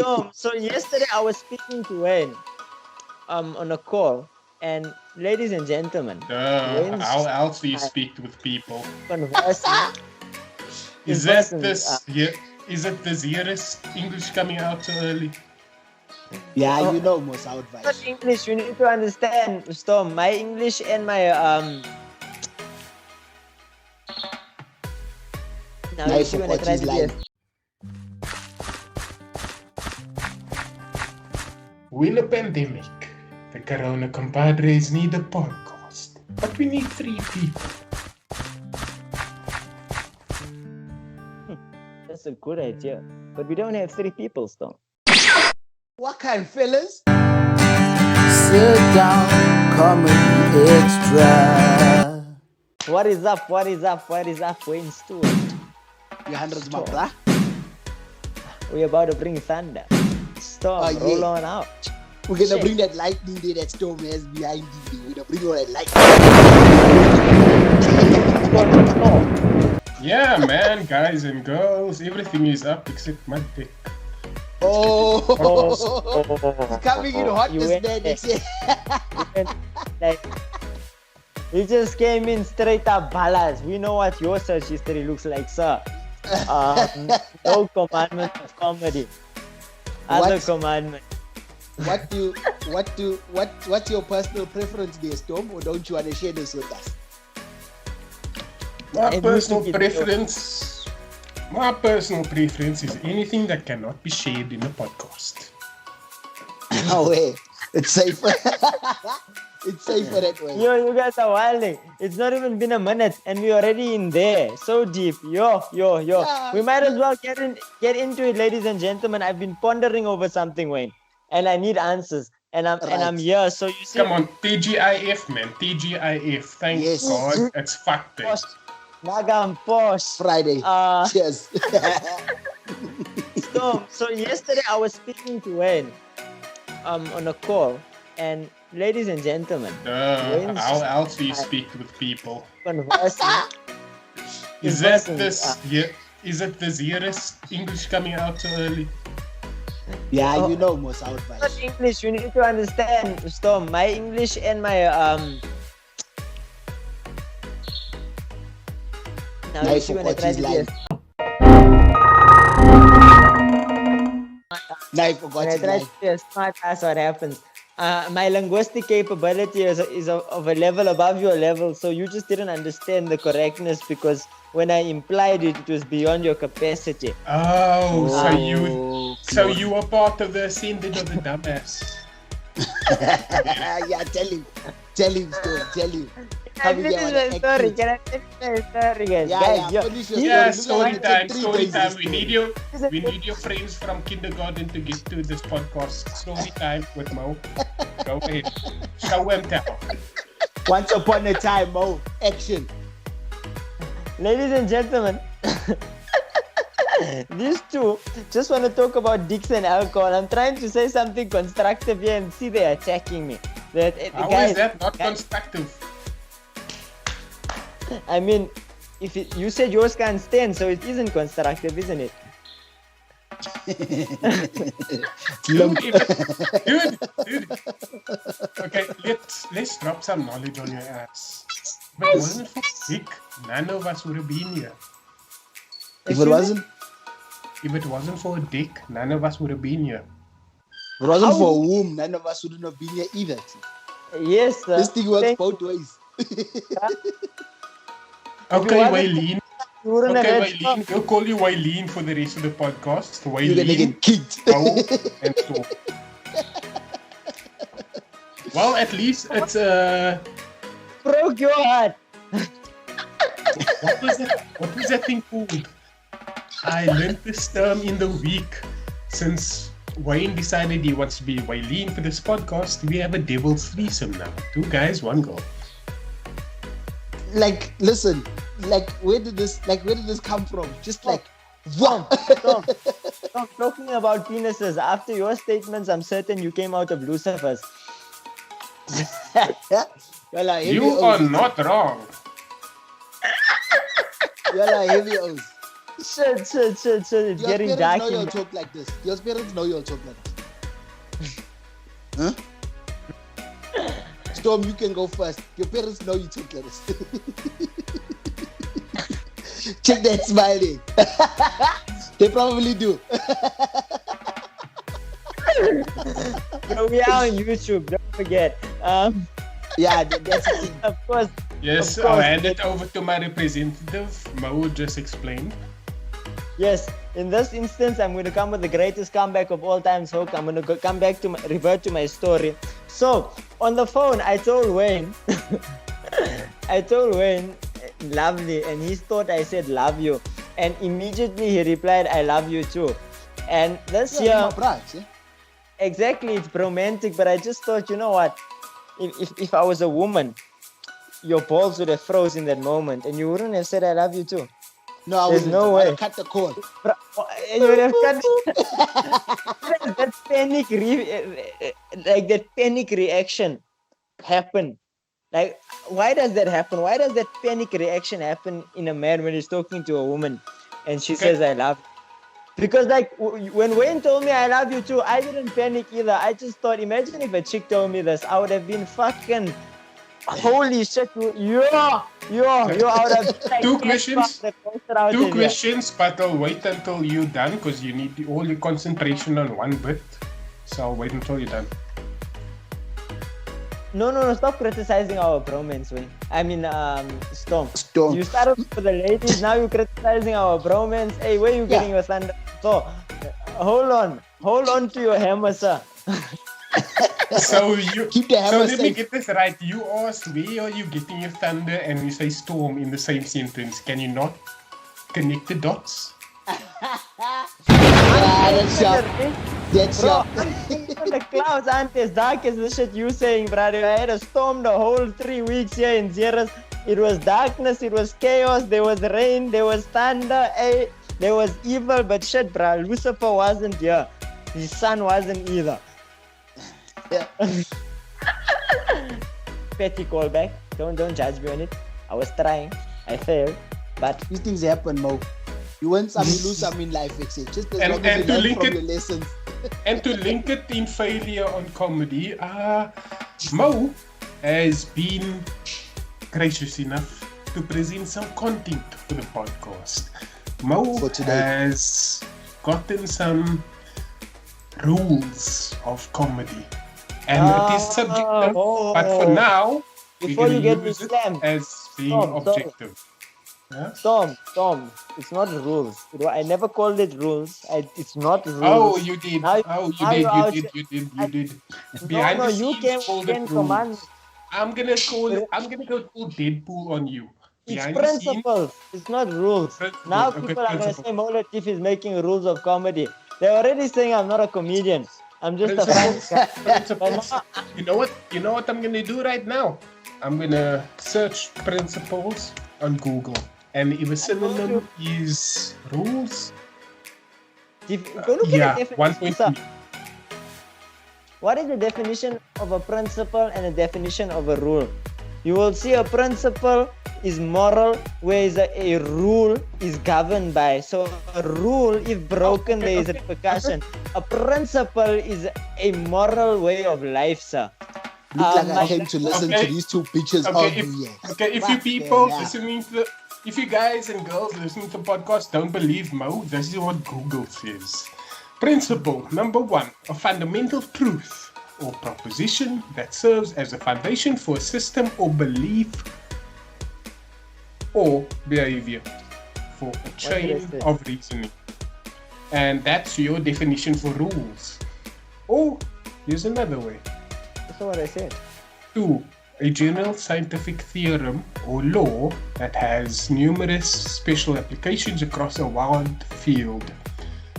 So yesterday I was speaking to Wayne on a call, and ladies and gentlemen, Wayne's How else do you speak with people? conversing in Is that person. this? Is it this year's English coming out so early? Yeah, you know most Not advice. English, you need to understand, Storm. My English and my Now you Knife see for when I try Kochi's to be line. We're in a pandemic. The Corona compadres need a podcast, but we need 3 people. That's a good idea, but we don't have 3 people, Storm. What kind, fellas? Sit down, comedy extra. What is up? What is up? What is up, Wayne Stewart? Your hundreds, my bra. We're about to bring thunder. Storm, Oh, roll yeah. on out. We're gonna Shit. bring that lightning there that Storm has behind you. We're gonna bring all that lightning. Yeah, man, guys and girls, everything is up except my dick. Oh, Oh, coming in hotness, went man. there. Next year. Like, you just came in straight up balas. We know what your search history looks like, sir. No commandment of comedy. Other What? commandment. What's your personal preference there, Storm? Or don't you want to share this with us? My And personal we took it- preference is anything that cannot be shared in a podcast. Oh, hey, it's safer. It's safer that way. You guys are wilding. It's not even been a minute and we're already in there. So deep. Yo. Yeah. We might as well get into it, ladies and gentlemen. I've been pondering over something, Wayne. And I need answers. And I'm Right. here. So you see, Come on, TGIF, man, TGIF. Thank Yes. God, it's fucked day. posh. Nagam posh. Friday. Cheers. So yesterday I was speaking to Wayne on a call, and ladies and gentlemen, Wayne's How else do you speak with people? conversing Is in that person, this? Is it this year's English coming out so early? Yeah, you know most not advice. English, you need to understand, Storm. My English and my Now you Knife see for when I try Kochi's to be line. Knife for when I Kochi's try line. to be a smart ass, what happens? My linguistic capability is of a level above your level, so you just didn't understand the correctness because when I implied it, it was beyond your capacity. Oh, so Lord. you were part of the ascendant of the dumbass. Yeah, tell him, Storm, tell him. Can I finish my story? Can I finish my story, guys? Yeah, Guys, finish your Yeah, story. Look story like time, it's a story 3 time. pages We need your friends from kindergarten to get to this podcast. Story time with Mo. Go ahead. Show and tell. Once upon a time, Mo. Action. ladies and gentlemen, these two just want to talk about dicks and alcohol. I'm trying to say something constructive here and see they're attacking me. How Guys, is that not constructive? I mean, you said yours can't stand, so it isn't constructive, isn't it? Dude. Okay, let's drop some knowledge on your ass. If it wasn't for dick, none of us would have been here. If it wasn't for a dick, none of us would have been here. for a womb, none of us wouldn't have been here either. Yes, sir. This thing works Thank both ways. Okay, wasn't- Waylene. you wouldn't have Okay, had Waylene. We'll call you Waylene for the rest of the podcast. You're gonna Waylene, get kicked. Mo, and so. Well, at least it's broke your heart. what was that thing called? I learned this term in the week since Wayne decided he wants to be Waylene for this podcast. We have a devil's threesome now. 2 guys, 1 girl. Like, listen, where did this come from? Just like, what? Stop talking about penises. After your statements, I'm certain you came out of Lucifer's. Y'all are heavy You are O's. not wrong. Y'all are heavy O's. Shit. It's Your getting parents dark know in you'll the- talk like this. Your parents know you'll talk like this. Huh? Storm, you can go first. Your parents know you talk like this. Check that smiling. They probably do. Bro, we are on YouTube, don't forget. Yeah, that's the thing. Of course. Yes, Of I'll course. hand it over to my representative. Mo just explained. Yes, in this instance, I'm going to come with the greatest comeback of all time. So I'm going to come back to revert to my story. So on the phone, I told Wayne, lovely, and he thought I said love you, and immediately he replied, I love you too. And this Yeah, year, my prize, yeah? exactly, it's romantic. But I just thought, you know what? If I was a woman, your balls would have froze in that moment, and you wouldn't have said I love you too. No, I There's wouldn't. no I'd way. cut the cord. Bro, you would have cut that that panic reaction happen. Like, why does that happen? Why does that panic reaction happen in a man when he's talking to a woman and she says I love you? Because like when Wayne told me I love you too, I didn't panic either. I just thought, imagine if a chick told me this, I would have been fucking holy shit, yo, I would have like, Two questions. Two here. questions, but I'll wait until you're done because you need all your concentration on one bit. So I'll wait until you're done. No, stop criticizing our bromance, Wayne. I mean, Storm. Storm. You started with the ladies, now you're criticizing our bromance. Hey, where you getting your thunder? So, hold on to your hammer, sir. So you. Keep the So hammer let me safe. get this right. You asked where are you getting your thunder, and you say storm in the same sentence. Can you not connect the dots? That's sharp. That's Bro, sharp. I'm thinking the clouds aren't as dark as the shit you saying, brother. I had a storm the whole 3 weeks here in Zeres. It was darkness, it was chaos, there was rain, there was thunder, there was evil, but shit, bro. Lucifer wasn't here. His son wasn't either. Yeah. Petty callback. Don't judge me on it. I was trying. I failed. But These things happen, Mo. You win some, you lose some in life, except just as And- long as and you to learn link from it- your lessons. And to link it in failure on comedy, Mo has been gracious enough to present some content for the podcast. Mo For today. has gotten some rules of comedy. And it is subjective, but for now, before we're you gonna get me use it slammed, as being Stop. objective. Yeah? Storm, it's not rules. I never called it rules. It's not rules. Oh, you did. Now you- Oh, you now did. you out- You did. No, Behind the you scenes, can called it command. rules. I'm gonna go full Deadpool on you. It's Behind the scenes, principles. It's not rules. Principles, Now okay, people are gonna principles. say Mola Tiff is making rules of comedy. They're already saying I'm not a comedian. I'm just a funny guy. principles. But You know what I'm gonna do right now? I'm gonna search principles on Google. And if a synonym is rules, Go look yeah, at the 1 definition, point. sir. What is the definition of a principle and a definition of a rule? You will see a principle is moral, whereas a rule is governed by. So a rule, if broken, there is repercussion. A principle is a moral way of life, sir. Look like I my- came to listen Okay. to these two bitches Okay, argue if, here. okay, if you Fuck people them, yeah. listening to if you guys and girls listening to the podcast don't believe Mo, this is what Google says. Principle number 1, a fundamental truth or proposition that serves as a foundation for a system or belief or behavior for a chain say? of reasoning. And that's your definition for rules. Or here's another way. That's what I said. 2. A general scientific theorem or law that has numerous special applications across a wide field.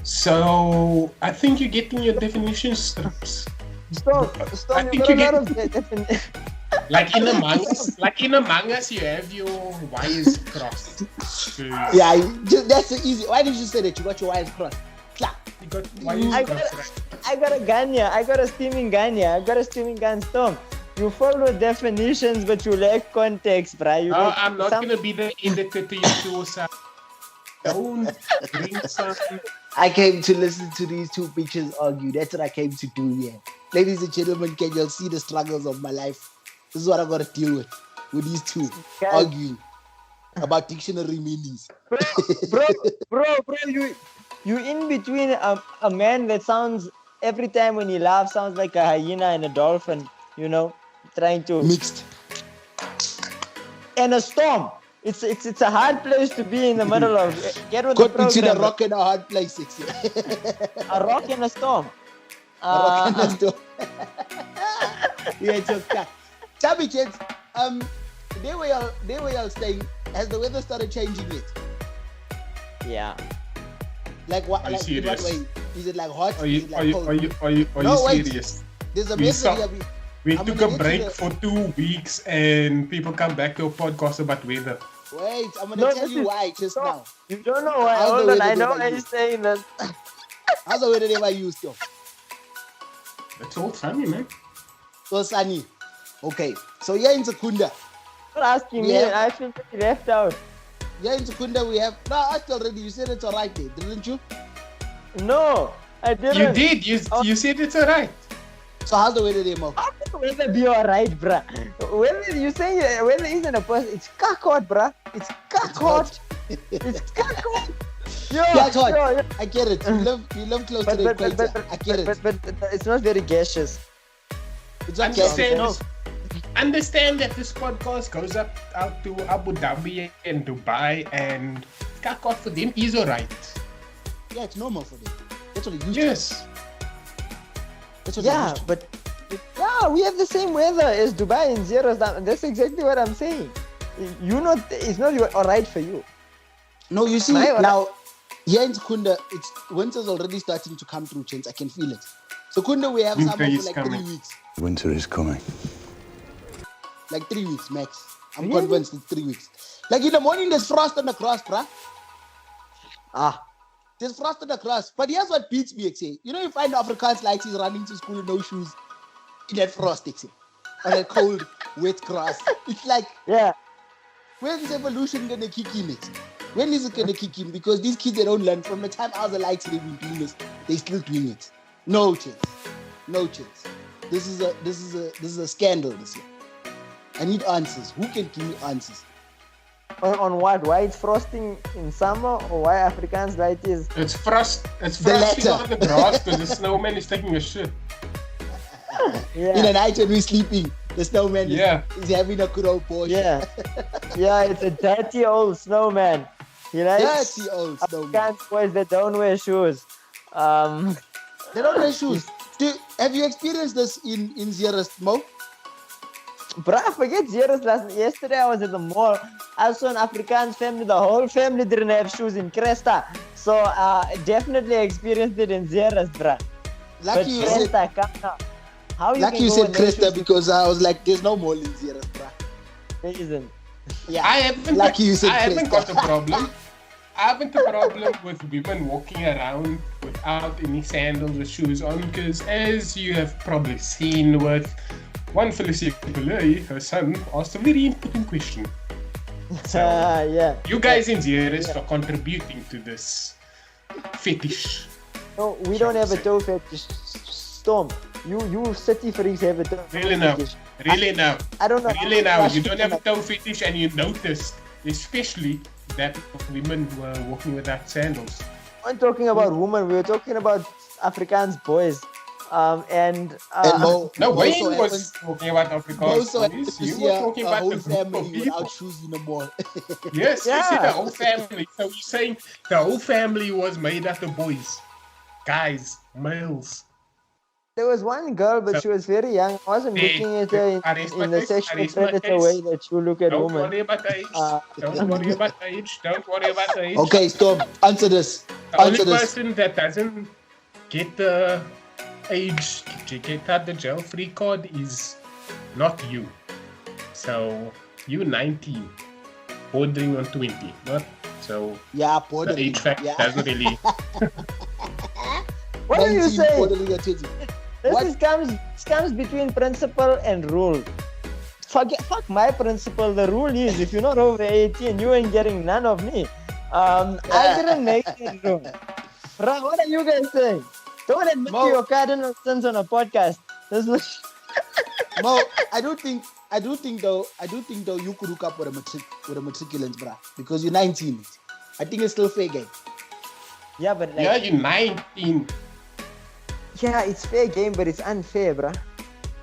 So, I think you're getting your definition strips. Stop, I you think got a you lot of definition. Like in Among Us, you have your wires crossed. So Yeah, that's the easy. Why did you say that? You got your wires crossed. Clap. you got wires I crossed, got- right? I got a gun here. I got a steaming gun here. I got a steaming gun, Storm. You follow definitions, but you lack context, bruh. You No, lack I'm not some- gonna be the editor to your suicide. Don't bring some. I came to listen to these two bitches argue. That's what I came to do here. Ladies and gentlemen, can you see the struggles of my life? This is what I gotta deal with these two Guys. arguing about dictionary meanings. bro, you in between a man that sounds every time when he laughs sounds like a hyena and a dolphin, you know, trying to Mixed. and a storm. It's a hard place to be in the middle of. Get with the Caught between a program. rock and a hard place. A rock and a storm. A rock and a stone. Yeah, it's okay. Chubby kids, they were all saying, has the weather started changing yet? Yeah. Like what? Are you Like in what serious? way? Is it like hot? Are Is you it like cold? No, wait. wait. Serious? There's a We message saw- here. We I'm took gonna a get to break the- for 2 weeks and people come back to a podcast about weather. Wait, I'm gonna No, tell this you is- why just no. now. You don't know why. How's the Hold on. weather I know there by why you? you're saying that. How's the weather ever used to? It's all sunny, man. So sunny. Okay, so here in Secunda, You're asking me. Yeah. I feel pretty left out. here in Secunda we have. No, I asked already. You said it's alright there, didn't you? No, I didn't. You did. You said it's alright. So how's the weather there, Mo? How can weather be alright, bruh? Weather, you say weather isn't a person. It's hot, bruh. It's hot. It's hot. Yo, Yeah, it's hot. yo, yo. I get it. You live close to the equator. I get it. But it's not very gaseous. It's not Understand, gaseous. understand that this podcast goes out to Abu Dhabi and Dubai, and Kakot for them is alright. Yeah, it's normal for them. That's what it used Yes. to. That's what it Yeah, used to. but yeah, we have the same weather as Dubai and Zero. That's exactly what I'm saying. It's not alright for you. No, you see, My- now, here in Secunda, it's winter's already starting to come through, Chance. I can feel it. Secunda, we have Winter summer is for like coming. 3 weeks. Winter is coming. Like 3 weeks, max. I'm Really? convinced it's 3 weeks. Like in the morning, there's frost on the grass, bruh. Ah, There's frost on the grass. But here's what beats me, Xe. You know, you find Afrikaans like he's running to school with no shoes in that frost, Xe. On that cold, wet grass. It's like, yeah. when's evolution gonna kick in it? When is it gonna kick in? Because these kids, they don't learn. From the time I was alive, they've been doing this. They still doing it. No chance. No chance. This is a scandal this year. I need answers. Who can give me answers? On what? Why it's frosting in summer or why Afrikaans like is? It's frost. It's The frosting latter. on the grass because the snowman is taking a shit. Yeah. In the night when we're sleeping, the snowman Yeah. is having a good old boy. Yeah, yeah, it's a dirty old snowman. You know, Dirty old snowman. Afrikaans boys that don't wear shoes. They don't wear shoes. Have you experienced this in Zeerust, Mo? Bruh, forget Zeros yesterday I was at the mall. I saw an Afrikaans family. The whole family didn't have shoes in Cresta. So definitely experienced it in Zeros, bruh. But Lucky you said, Cresta, come now. How you lucky can you go said with no Cresta shoes because I was like, there's no mall in Zeerust, bruh. there isn't. Yeah. I haven't. Lucky you said I haven't Cresta. got a problem. I haven't a problem with women walking around without any sandals or shoes on because, as you have probably seen with one Felicity Pillay, her son asked a very important question. So, Yeah. you guys in Zeerust are contributing to this fetish. No, we don't have a toe fetish. Storm. You city freaks have a toe Really now, fetish. really now, I don't know. really now. You don't have a toe fetish, and you noticed, especially that women were walking without sandals. We weren't talking about women. We were talking about Afrikaans boys. And And Mo, No, Mo Wayne so was happens- talking about Mo Afrikaans so happens boys. to You see were talking a about whole the group of family people. without shoes in the mall. Yes, Yeah. you see the whole family. So you're saying the whole family was made out of boys, guys, males. there was one girl, but So- she was very young. I wasn't Hey, looking at her I raised my in the case, sexual I raised my predator case. way that you look at Don't women. worry about age. Uh, Don't worry about age. Don't worry about age. Okay, Storm, answer this. The only Answer this. person that doesn't get the age to get out the jail free card is not you. So you 19, bordering on 20, not so. Yeah, The bordering. age factor Yeah. doesn't really. What are you 19, saying? bordering on 20. This What? is comes between principle and rule. Fuck my principle. The rule is if you're not over 18, you ain't getting none of me. I didn't make it wrong. Bro, what are you guys saying? Don't admit Mo. to your cardinal sins on a podcast. There's no... Mo, I do think though you could hook up with a matriculant, bruh, because you're 19. I think it's still fair game. Yeah, but like, Yeah, you're 19. yeah, it's fair game, but it's unfair, bro.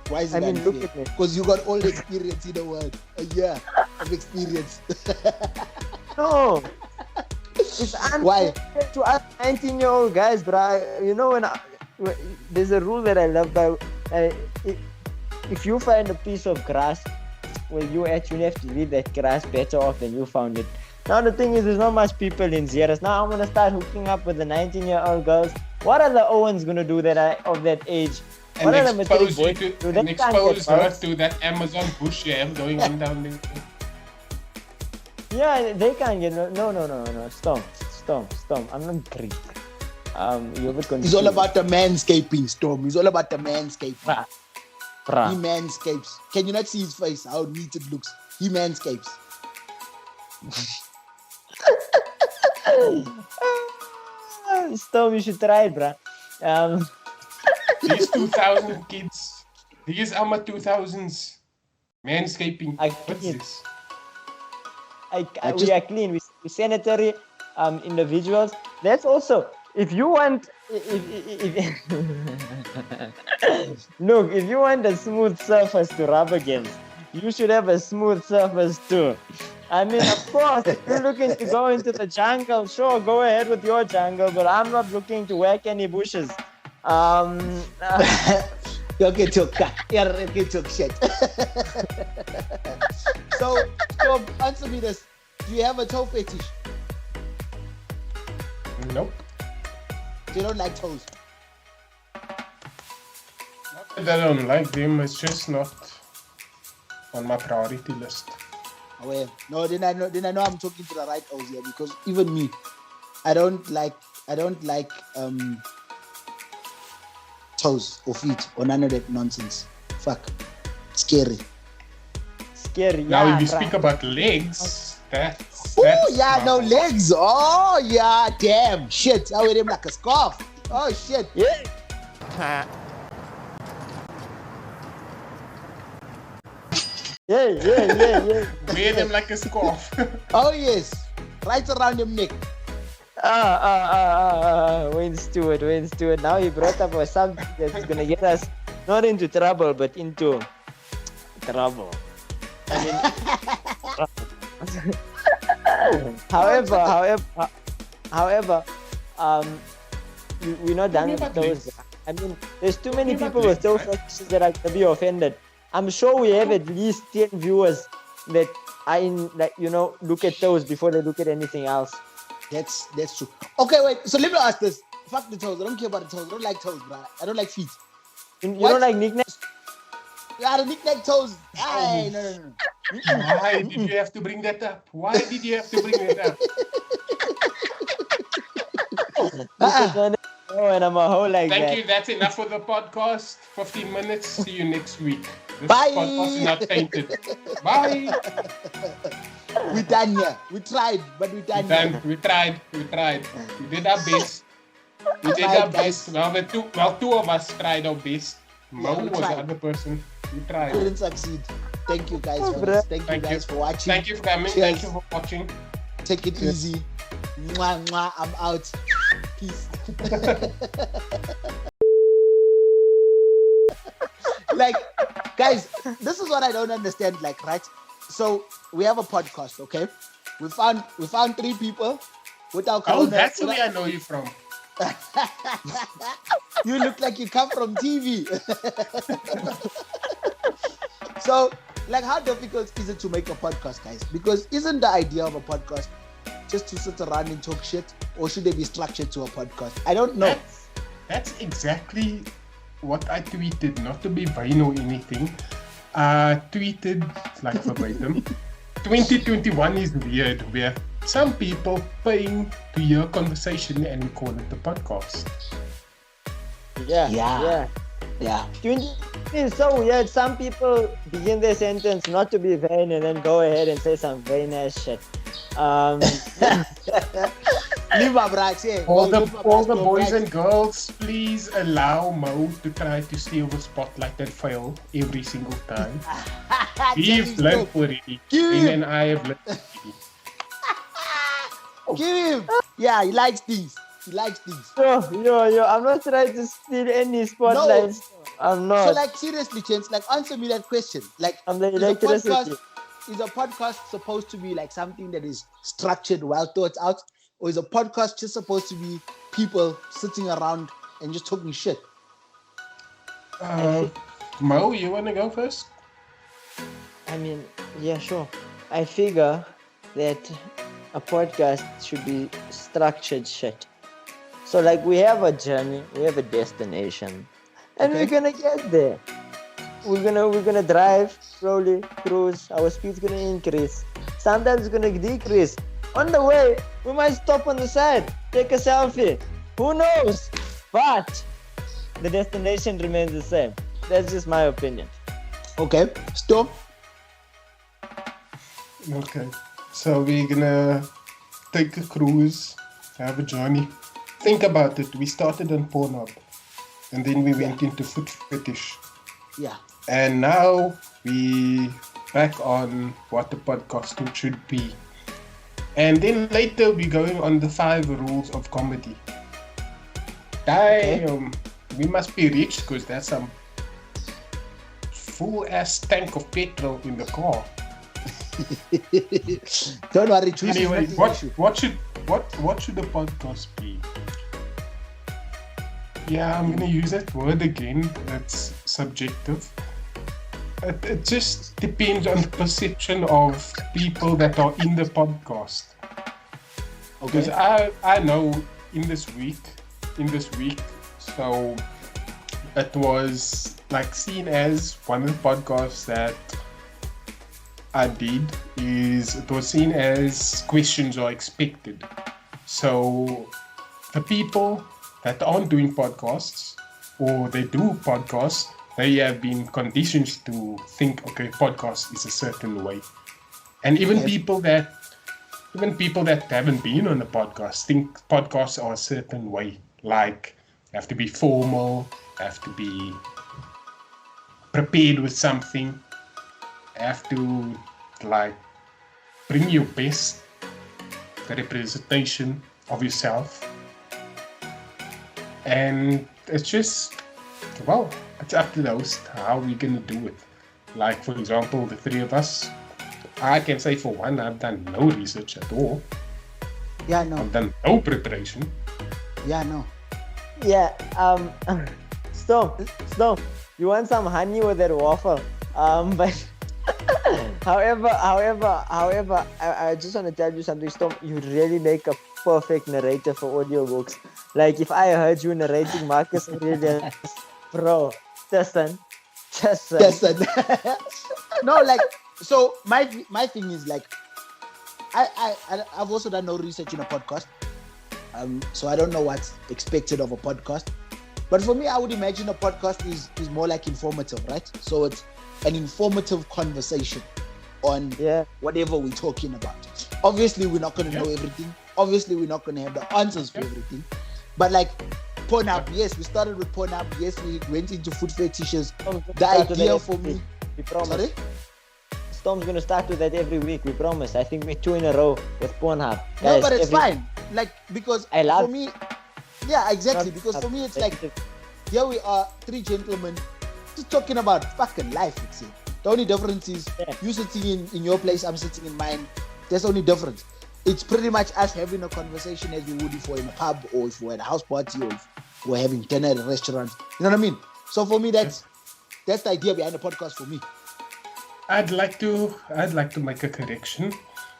Why is I it mean, unfair? look at me. Because you got all the experience in the world. A year of experience. No, it's unfair Why? to us 19-year-old guys, bro. You know there's a rule that I love. If you find a piece of grass, well, you actually have to leave that grass better off than you found it. Now the thing is, there's not much people in Zeros. Now I'm gonna start hooking up with the 19-year-old girls. What are the Owens gonna do that are of that age? What are the And material expose you boys to, do? They and can't get expose her girls. to that Amazon bush you have going on down there. Yeah, they can't get no. Stop. I'm not Greek. You're a bit confused. It's all about the manscaping, Storm. It's all about the manscaping. Bruh. He manscapes. Can you not see his face? How neat it looks. He manscapes. Storm, you should try it, bruh. These 2000 kids. These are my 2000s. Manscaping. I What's can't. this? We are clean. We sanitary individuals. That's also if you want. If look, if you want a smooth surface to rub against, you should have a smooth surface too. I mean, of course, if you're looking to go into the jungle, sure, go ahead with your jungle, but I'm not looking to whack any bushes. You'll get your cut. You'll get your shit. So, answer me this. Do you have a toe fetish? Nope. You don't like toes? Not that I don't like them, it's just not on my priority list. Oh, well, no, then I know I'm talking to the right toes here, because even me, I don't like toes or feet or none of that nonsense. Fuck. Scary. Scary. Now, yeah, if you bruh. speak about legs, that's Oh yeah, my- no legs. Oh yeah, damn. Shit. I wear them like a scarf. Oh shit. Yeah. Yeah. Wear them like a scarf. Oh yes. Right around your neck. Wayne Stewart. Now he brought up something that is gonna get us not into trouble, but into trouble. I mean, however, we're not done with those. I mean, there's too many people with those fetishes that are gonna be offended. I'm sure we have at least 10 viewers that are in, like, look at those before they look at anything else. That's true. Okay, wait. So let me ask this. Fuck the toes. I don't care about the toes. I don't like toes, bro. I don't like feet. You What? don't like knickknacks? Yeah, the knick-knack toes. Aye, no. Why did you have to bring that up? And I'm a hoe like Thank that. you. That's enough for the podcast. 15 minutes. See you next week. This Bye. podcast is not tainted. Bye. We done here. We tried, but we done here. We tried. We did our best. We did our best. Well, two of us tried our best. Mo we was the tried. other person. We tried. Couldn't succeed. Thank you guys for bro. this. Thank you Thank guys you. for watching. Thank you for coming. Cheers. Thank you for watching. Take it easy. Mwah, mwah. I'm out. Peace. Like, guys, this is what I don't understand. Like, right? So we have a podcast, okay? We found 3 people without Oh, corona. that's where I know you from. You look like you come from TV. So, like, how difficult is it to make a podcast, guys? Because isn't the idea of a podcast just to sit around and talk shit, or should there be structure to a podcast? I don't know. That's exactly what I tweeted, not to be vain or anything. Tweeted, like verbatim, 2021 is weird, where some people paying to hear conversation and we call it the podcast. Yeah. 20 is so weird. Some people begin their sentence not to be vain and then go ahead and say some vain ass shit. Leave my brags here. All Leave my the brags to boys brags. and girls, please allow Mo to try to steal the spotlight and fail every single time. He's Tell learned him, already. Give Him him. and I have learned already. Give him. Yeah, he likes things. He likes things. Yo, I'm not trying to steal any spotlights. I'm not. So, like, seriously, Chance, like, answer me that question. Like, I'm the is a electricity. podcast supposed to be like something that is structured, well thought out, or is a podcast just supposed to be people sitting around and just talking shit? Mo, you want to go first? I mean, yeah, sure. I figure that a podcast should be structured shit. So, like, we have a journey, we have a destination, and Okay. we're gonna get there. We're gonna drive slowly, cruise. Our speed's gonna increase. Sometimes it's gonna decrease. On the way, we might stop on the side, take a selfie. Who knows? But the destination remains the same. That's just my opinion. Okay, stop. Okay. So we're gonna take a cruise, have a journey. Think about it. We started on Pornhub, and then we went into foot fetish. Yeah. And now we back on what the podcast should be. And then later we're going on the 5 rules of comedy. Damn, we must be rich because there's some full ass tank of petrol in the car. Don't worry, choose Anyway, is not what the issue. what should the podcast be? Yeah, I'm gonna use that word again. That's subjective. It just depends on the perception of people that are in the podcast. Because I know in this week, so it was like seen as one of the podcasts that I did is it was seen as questions are expected. So the people that aren't doing podcasts or they do podcasts, they have been conditioned to think, okay, podcast is a certain way. And even people that haven't been on a podcast think podcasts are a certain way. Like have to be formal, have to be prepared with something, have to like bring your best, the representation of yourself. And it's just, well, it's up to the host how we're gonna do it. Like for example, the 3 of us, I can say for one, I've done no research at all. Yeah, no. I've done no preparation. Yeah, no. Yeah, Storm, you want some honey with that waffle? But however, I just want to tell you something, Storm. You really make a perfect narrator for audiobooks. Like if I heard you narrating Marcus Aurelius, bro, listen. No, like, so my thing is like, I've also done no research in a podcast, so I don't know what's expected of a podcast. But for me, I would imagine a podcast is more like informative, right? So it's an informative conversation on whatever we're talking about. Obviously, we're not going to know everything. Obviously, we're not going to have the answers for everything. But like Pornhub, yes, we started with Pornhub. Yes, we went into food fetishes. The idea for me, we promise. sorry? Storm's gonna start with that every week. We promise. I think we're 2 in a row with Pornhub. No, Guys, but it's fine. Like, because I love for me, yeah, exactly. Not- Because for me, it's like, here we are, 3 gentlemen, just talking about fucking life. It's it. The only difference is you sitting in your place, I'm sitting in mine. There's only difference. It's pretty much us having a conversation as we would if we're in a pub or if we're at a house party or if we're having dinner at a restaurant. You know what I mean? So for me, that's the idea behind the podcast for me. I'd like to make a correction.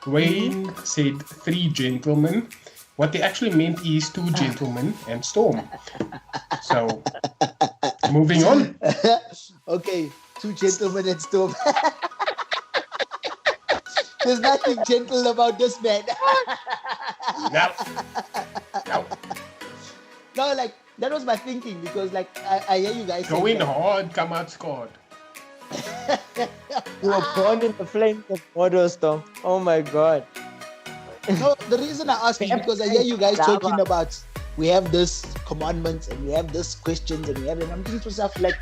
Wayne said 3 gentlemen. What they actually meant is 2 gentlemen and Storm. So, moving on. Okay, 2 gentlemen and Storm. There's nothing gentle about this man. No. No, like, that was my thinking because, like, I hear you guys Go in saying, like, hard, come out scored. You were born in the flames of Mordor, Storm. Oh my god. No, the reason I ask is because I hear you guys talking about we have this commandments and we have this questions and we have, and I'm thinking to myself like,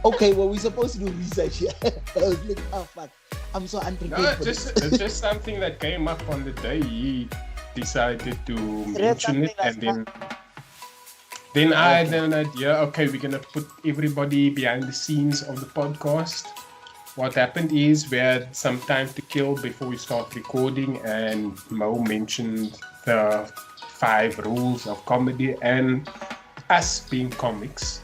okay, well we're supposed to do research here. I was like, oh fuck, I'm so unprepared. No, for this. it's just something that came up on the day he decided to mention it, and then I had an idea. Okay, we're gonna put everybody behind the scenes of the podcast. What happened is we had some time to kill before we start recording, and Mo mentioned the 5 rules of comedy and us being comics.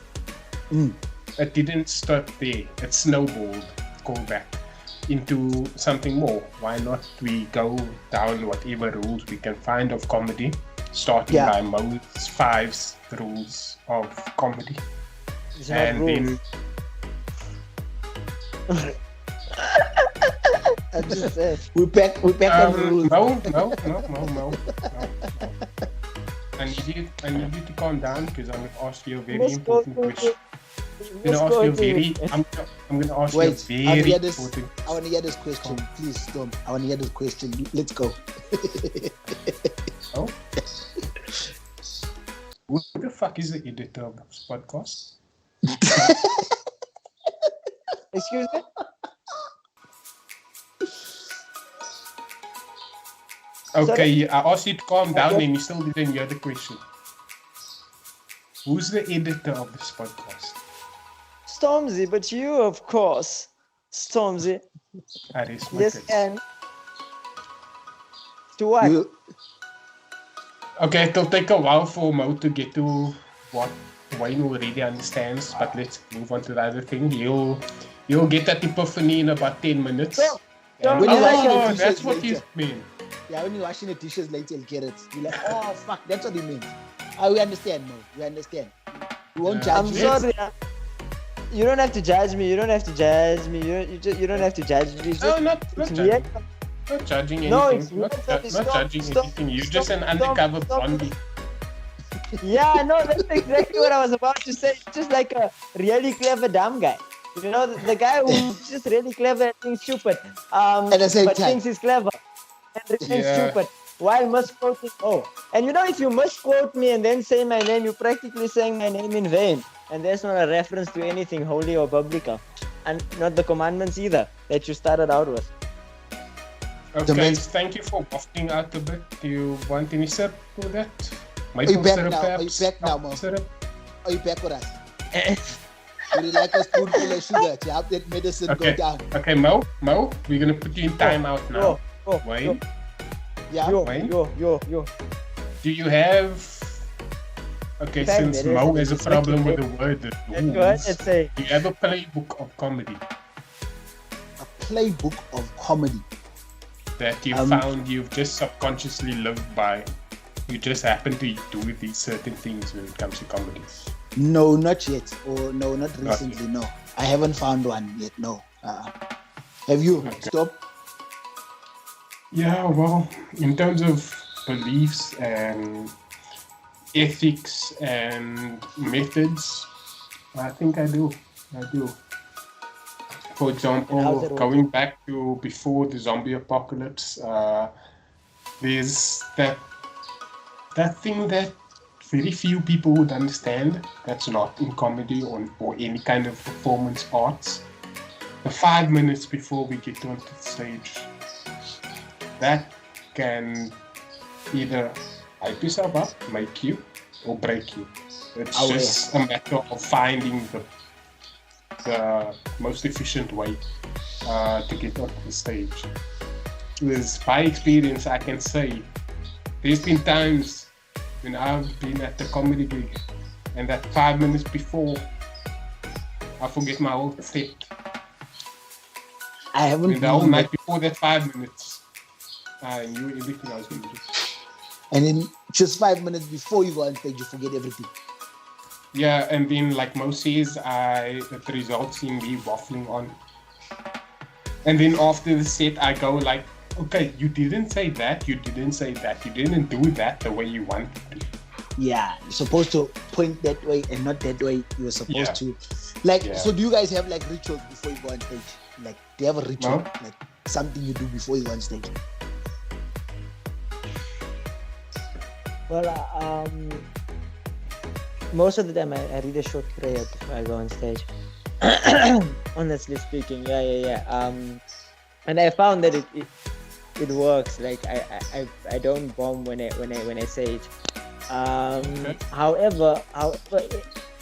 It didn't stop there. It snowballed, go back into something more. Why not we go down whatever rules we can find of comedy, starting by Mo's 5 rules of comedy. And then I just said. we back on the rules. No. I need you to calm down because I'm going to ask you a very important question. I'm going to ask you a very important. I want to hear this question. Please, Storm. I want to hear this question. Let's go. Oh? Who the fuck is the editor of this podcast? Excuse me? Okay, I asked you to calm down and you still didn't hear the question. Who's the editor of this podcast? Stormzy, but you, of course. Stormzy. I raise my Yes, case. and to what? Okay, it'll take a while for Mo to get to what Wayne already understands, but let's move on to the other thing. You'll get that epiphany in about 10 minutes. When you're washing the dishes That's what you later. mean. Yeah, when you're washing the dishes later, you'll get it. You're like, oh fuck, that's what it means. We understand, Mo. We understand. We won't judge I'm you. sorry. You don't have to judge me. You don't have to judge me. You don't have to judge me. No, not it's judging. weird. Not judging anything. No, it's not stop, judging stop, anything. You're stop, just an stop, undercover stop. blondie. Yeah, no, that's exactly what I was about to say. Just like a really clever dumb guy. You know, the guy who's just really clever and being stupid. At the same but time. thinks he's clever and remains Yeah. stupid. While misquoting. Oh, and you know, if you misquote me and then say my name, you're practically saying my name in vain. And that's not a reference to anything holy or biblical. And not the commandments either that you started out with. Okay, thank you for wafting out a bit. Do you want any syrup for that? Are you back syrup, now? Are you perhaps? back now, Mo? Syrup? Are you back with us? Would you like a spoonful of sugar to help that medicine go down? Okay, Mo, we're gonna put you in timeout now. Wayne, Yeah. Wayne? Yo. do you have? Okay, Time since it Mo is. has a problem with the word Go ahead and say. do you have a playbook of comedy A playbook of comedy. that you found you've just subconsciously lived by? You just happen to do these certain things when it comes to comedy. No, not yet. Or no, not Not recently. No, I haven't found one yet. No. Have you? Okay. Stop. Yeah, well, in terms of beliefs and ethics and methods, I think I do. For And how's example, it going back to before the zombie apocalypse, there's that thing that very few people would understand that's not in comedy or any kind of performance arts. The 5 minutes before we get onto the stage, that can either hype yourself up, make you, or break you. It's just a matter of finding the most efficient way to get onto the stage. Because by experience, I can say there's been times when I've been at the comedy gig and that 5 minutes before, I forget my whole set. I haven't. And the whole night before that 5 minutes, I knew everything I was going to do. And then just 5 minutes before you go on stage, you forget everything. Yeah, and then like Mo says, it results in me waffling on. And then after the set, I go like, okay, you didn't say that, you didn't say that, you didn't do that the way you wanted to. Yeah, you're supposed to point that way and not that way. You were supposed to. Like, so do you guys have like rituals before you go on stage? Like, do you have a ritual? No. Like something you do before you go on stage? Well, most of the time I read a short prayer before I go on stage. Honestly speaking, yeah. And I found that it works. Like I don't bomb when I say it. However,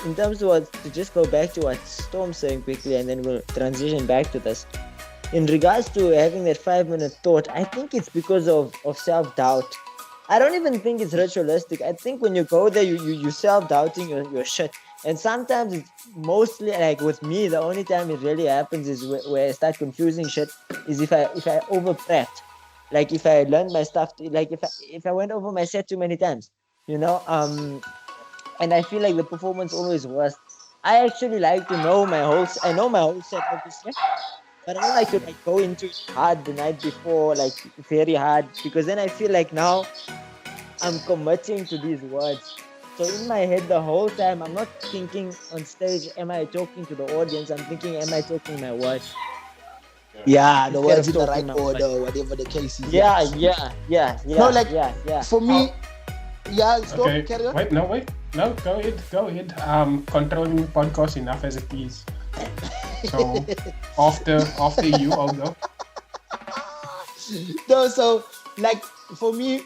in terms of to just go back to what Storm's saying quickly, and then we'll transition back to this. In regards to having that 5-minute thought, I think it's because of self-doubt. I don't even think it's ritualistic. I think when you go there, you self-doubting your shit. And sometimes it's mostly like with me, the only time it really happens is where I start confusing shit is if I over prepped. Like if I learned my stuff, like if I went over my set too many times, and I feel like the performance always worse. I actually like to know I know my whole set obviously, but I don't like to like go into it hard the night before, like very hard, because then I feel like now I'm committing to these words. So in my head the whole time I'm not thinking on stage, am I talking to the audience? I'm thinking, am I talking my words? Yeah, the Instead words of in the talking right my order, words. whatever the case is. Yeah. No, like yeah. for me, stop, Okay. carry on. Wait. No, go ahead. Controlling the podcast enough as it is. So after you, I'll go. No, so like for me,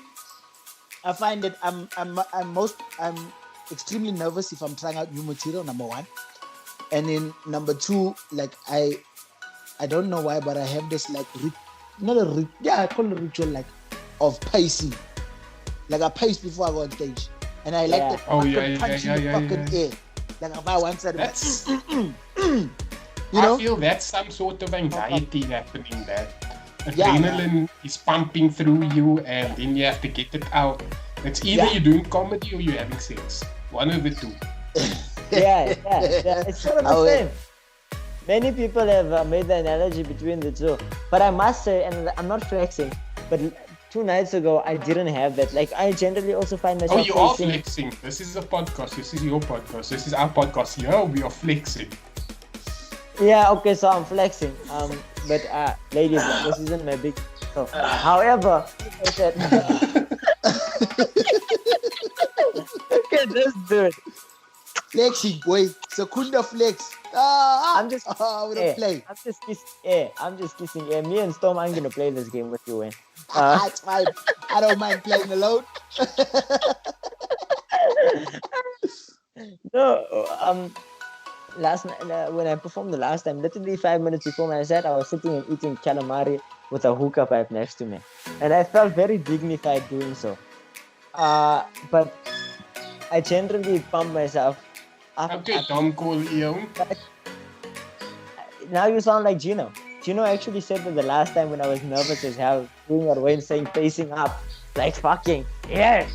I find that I'm extremely nervous if I'm trying out new material. Number one, and then number two, like I don't know why, but I have this like I call it ritual like of pacing. Like I pace before I go on stage, and I like Yeah. that Oh, fucking yeah, punch in the fucking air. Like if I once said, That's. you know, I feel that's some sort of anxiety happening there. Yeah, Adrenaline is pumping through you, and then you have to get it out. It's either you're doing comedy or you're having sex. One of the two. Yeah. It's sort of I the will- same. Many people have made the analogy between the two, but I must say, and I'm not flexing, but 2 nights ago I didn't have that. Like I generally also find Oh, myself you are facing. flexing. This is a podcast. This is your podcast. This is our podcast. Yeah, we are flexing. Yeah, okay, so I'm flexing. But ladies, this isn't my big. So, however, like I said, look at this dude. flexing, boy, Secunda flex. I'm just with a play. I'm just kissing air. I'm just kissing air. Me and Storm, I'm gonna play this game with you, Wayne. It's fine. I don't mind playing alone. No, last night when I performed the last time, literally 5 minutes before my set, I was sitting and eating calamari with a hookah pipe next to me, and I felt very dignified doing so. But I generally pump myself up. Okay, Tom call Ian. Now you sound like Gino. Gino actually said that the last time when I was nervous as hell, doing what Wayne saying, facing up, like fucking, yeah.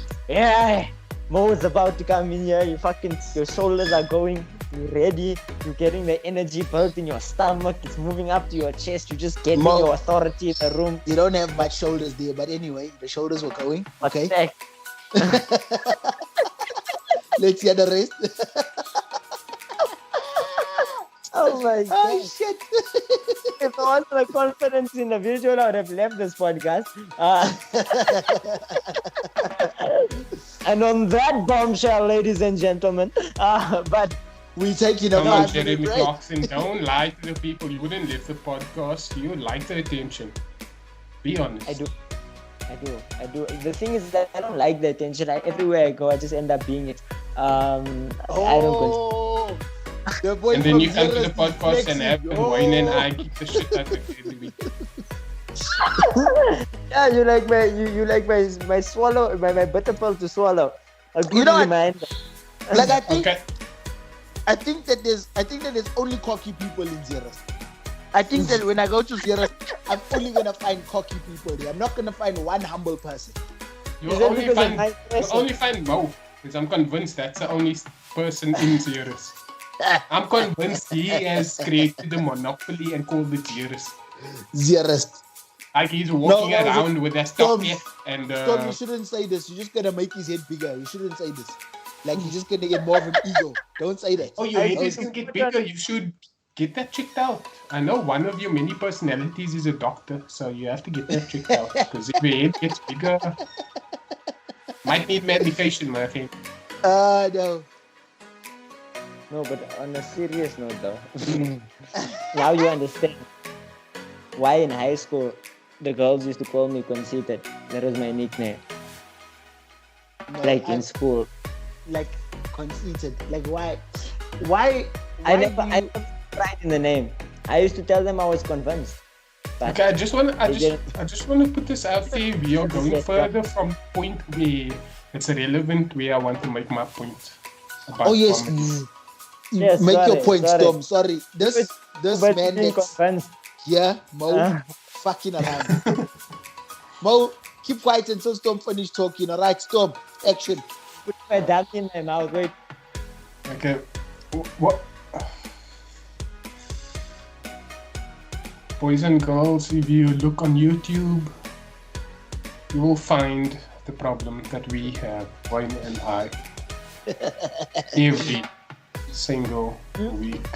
Mo is about to come in here, your shoulders are going, you're ready, you're getting the energy built in your stomach, it's moving up to your chest, you're just getting Mo. your authority in the room. You don't have much shoulders there, but anyway, the shoulders were going. Okay, Heck, let's hear the rest. oh my god. Oh shit! If I wasn't the confidence in the visual, I would have left this podcast. And on that bombshell, ladies and gentlemen, but We taking a Come on, 5-minute Jeremy break. Clarkson, don't lie to the people. You wouldn't leave the podcast. You would like the attention. Be honest. I do. The thing is that I don't like the attention. Everywhere I go, I just end up being it. I don't. The boy And then from you come to the Zeros is podcast and flexing. have Wayne and I keep the shit out of it every week. Yeah, you like my swallow, my butter pill to swallow. A good know what? reminder. Like Okay. I think that there's only cocky people in Zeros. I think that when I go to Zeros, I'm only gonna find cocky people there. I'm not gonna find one humble person. You'll Is that only because of find my you'll only find Mo. Because I'm convinced that's the only person in Zeros. I'm convinced he has created a monopoly and called it Zeros. Zeros. Like he's walking No, around with a Tom, stopwatch and Tom, you shouldn't say this. You're just gonna make his head bigger. You shouldn't say this. Like you're just gonna get more of an ego. Don't say that. oh, your head I is gonna get bigger. You should get that checked out. I know one of your many personalities is a doctor, so you have to get that checked out. Because if your head gets bigger, Might need medication, my friend. No. No, but on a serious note though, now you understand why in high school the girls used to call me conceited. That was my nickname. No, Like in school. like conceited. Like why? I do never you- tried in the name. I used to tell them I was convinced. But Okay, I just want didn't. to put this out there. We are going Yes, further from point where it's relevant, where I want to make my point about Oh yes. comedy. Yes, Make your sorry, point, sorry. Storm. Sorry. This but man being that's convinced. here, Mo, Uh. fucking around. Mo, keep quiet until Storm finish talking. All right, Storm, action. Put my damn in my mouth. Wait. Okay, what? Boys and girls, if you look on YouTube, you will find the problem that we have, Wayne and I, every single week.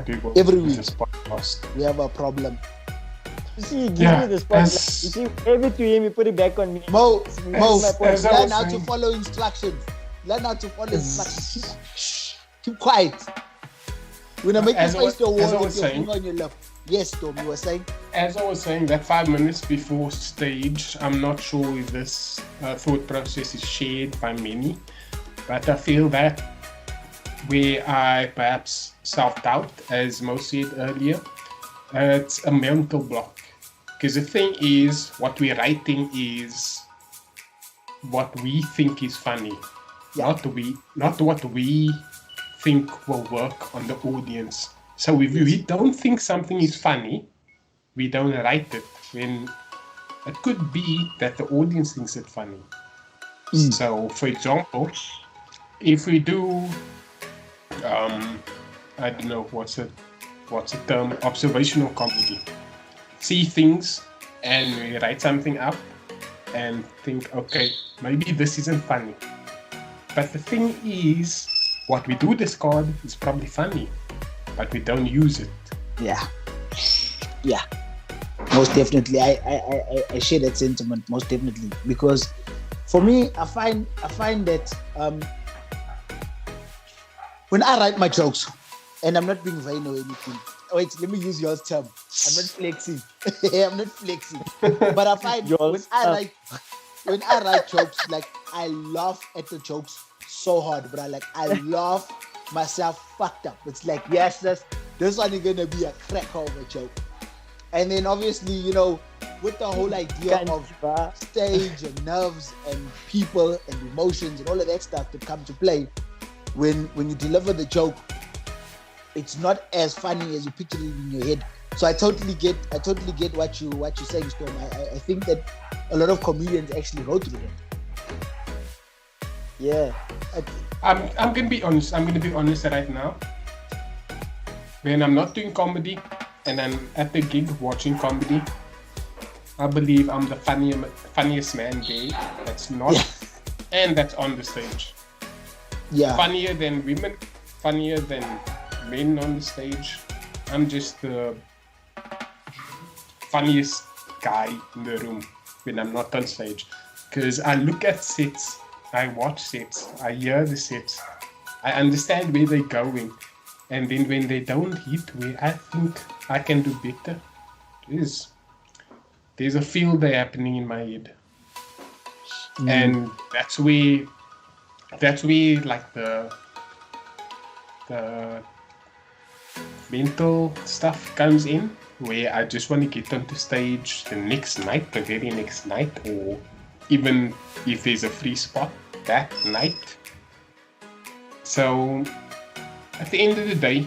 We go Every do week. this podcast. We have a problem. You see, give Yeah, me the spotlight. as- You see, gave it to him, you put it back on me. Mo, as I learn was how to saying- follow instructions. Learn how to follow instructions. Keep quiet. When I make you As I face was- the as I wall with was your saying- finger on your lip. Yes, Storm, you were saying? As I was saying, that 5 minutes before stage, I'm not sure if this thought process is shared by many, but I feel that where I perhaps self-doubt, as Mo said earlier, it's a mental block. Because the thing is, what we're writing is what we think is funny, Yeah. not what we think will work on the audience. So if we don't think something is funny, we don't write it. When it could be that the audience thinks it funny. So, for example, if we do, I don't know what's the term, observational comedy. See things and we write something up and think, okay, maybe this isn't funny. But the thing is, what we do discard is probably funny, but we don't use it. Yeah. Yeah. Most definitely. I share that sentiment, most definitely. Because for me, I find that when I write my jokes, and I'm not being vain or anything. Wait, let me use your term. I'm not flexing. I'm not flexing. But I find Yours. when I write jokes, like I laugh at the jokes so hard, but I laugh myself fucked up. It's like, yes, this one is gonna be a crack of a joke. And then obviously, you know, with the whole idea of stage and nerves and people and emotions and all of that stuff that come to play, when you deliver the joke, it's not as funny as you picture it in your head. So I totally get what you're saying, Storm. I think that a lot of comedians actually go through that. Yeah. I'm gonna be honest. I'm gonna be honest right now. When I'm not doing comedy and I'm at the gig watching comedy, I believe I'm the funniest man there. That's not, and that's on the stage. Yeah. Funnier than women, funnier than men on the stage. I'm just the funniest guy in the room when I'm not on stage. Because I look at sets, I watch sets, I hear the sets, I understand where they're going. And then when they don't hit where I think I can do better, there's a field day happening in my head. And that's where like the mental stuff comes in, where I just want to get onto stage the very next night, or even if there's a free spot that night. So at the end of the day,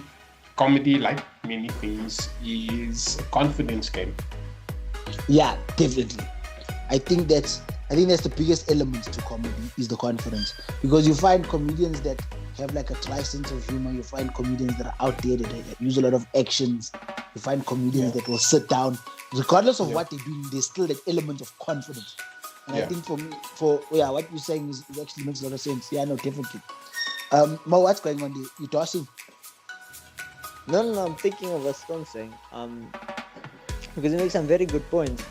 comedy, like many things, is a confidence game. Yeah, definitely. I think that's the biggest element to comedy is the confidence, because you find comedians that have like a dry sense of humor. You find comedians that are out there that use a lot of actions. You find comedians that will sit down, regardless of what they're doing. There's still that element of confidence. And I think for me, what you're saying is actually makes a lot of sense. Yeah, no, definitely. Mo, what's going on there? You tossing? No, I'm thinking of what Storm's saying. Because he makes some very good points.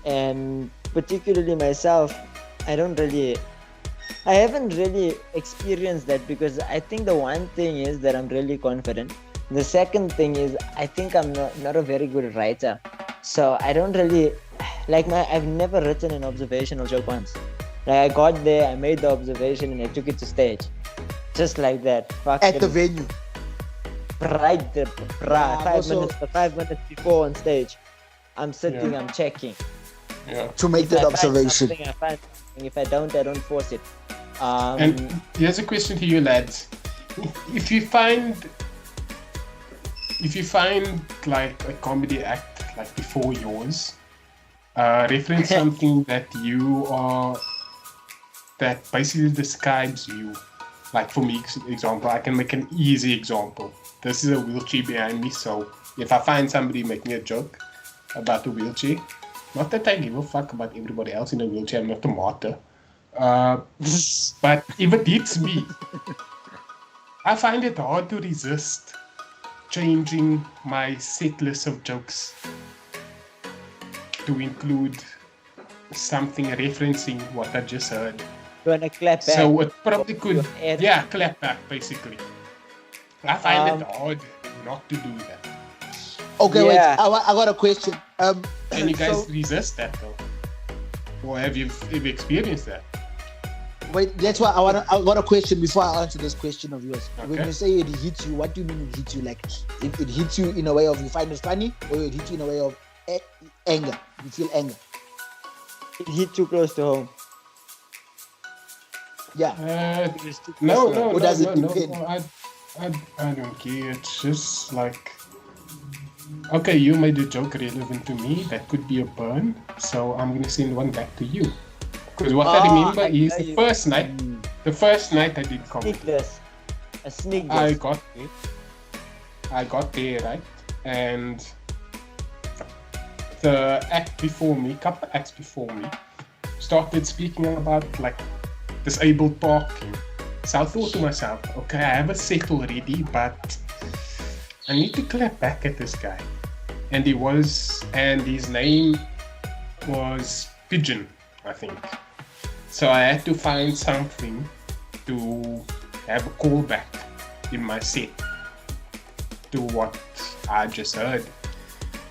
And particularly myself, I don't really I haven't really experienced that because I think the one thing is that I'm really confident. The second thing is I think I'm not a very good writer. So I don't really I've never written an observational joke once. Like I got there, I made the observation and I took it to stage. Just like that. At the venue. Right there, Yeah, 5 minutes before on stage. I'm sitting, Yeah. I'm checking. Yeah. To make If that I find observation. something, I find something. If I don't force it. And here's a question to you, lads. If you find like a comedy act like before yours, reference something that basically describes you. Like for me, example, I can make an easy example. This is a wheelchair behind me, so if I find somebody making a joke about the wheelchair, not that I give a fuck about everybody else in a wheelchair, I'm not a martyr. But if it hits me, I find it hard to resist changing my set list of jokes to include something referencing what I just heard. You wanna clap back? So it probably could, Yeah. clap back basically. I find it hard not to do that. Okay, Yeah. wait. I got a question. Can you guys so- resist that though? Or have you ever experienced that? Wait, that's why I got a question before I answer this question of yours. When Okay. you say it hits you, what do you mean it hits you? Like, if it hits you in a way of you find it funny, or it hits you in a way of anger? You feel anger? It hit too close to home. Yeah. It's too close No, to home. Or does it no. depend? I don't care. It's just like, okay, you made a joke relevant to me. That could be a burn. So I'm gonna send one back to you. Because what I remember I is know the you- first night. The first night I did comedy. Sneak this. A sneak I this. got there, right? And the couple acts before me, started speaking about like disabled parking. So I thought to myself, okay, I have a set already, but I need to clap back at this guy. And his name was Pigeon, I think. So I had to find something to have a callback in my set to what I just heard.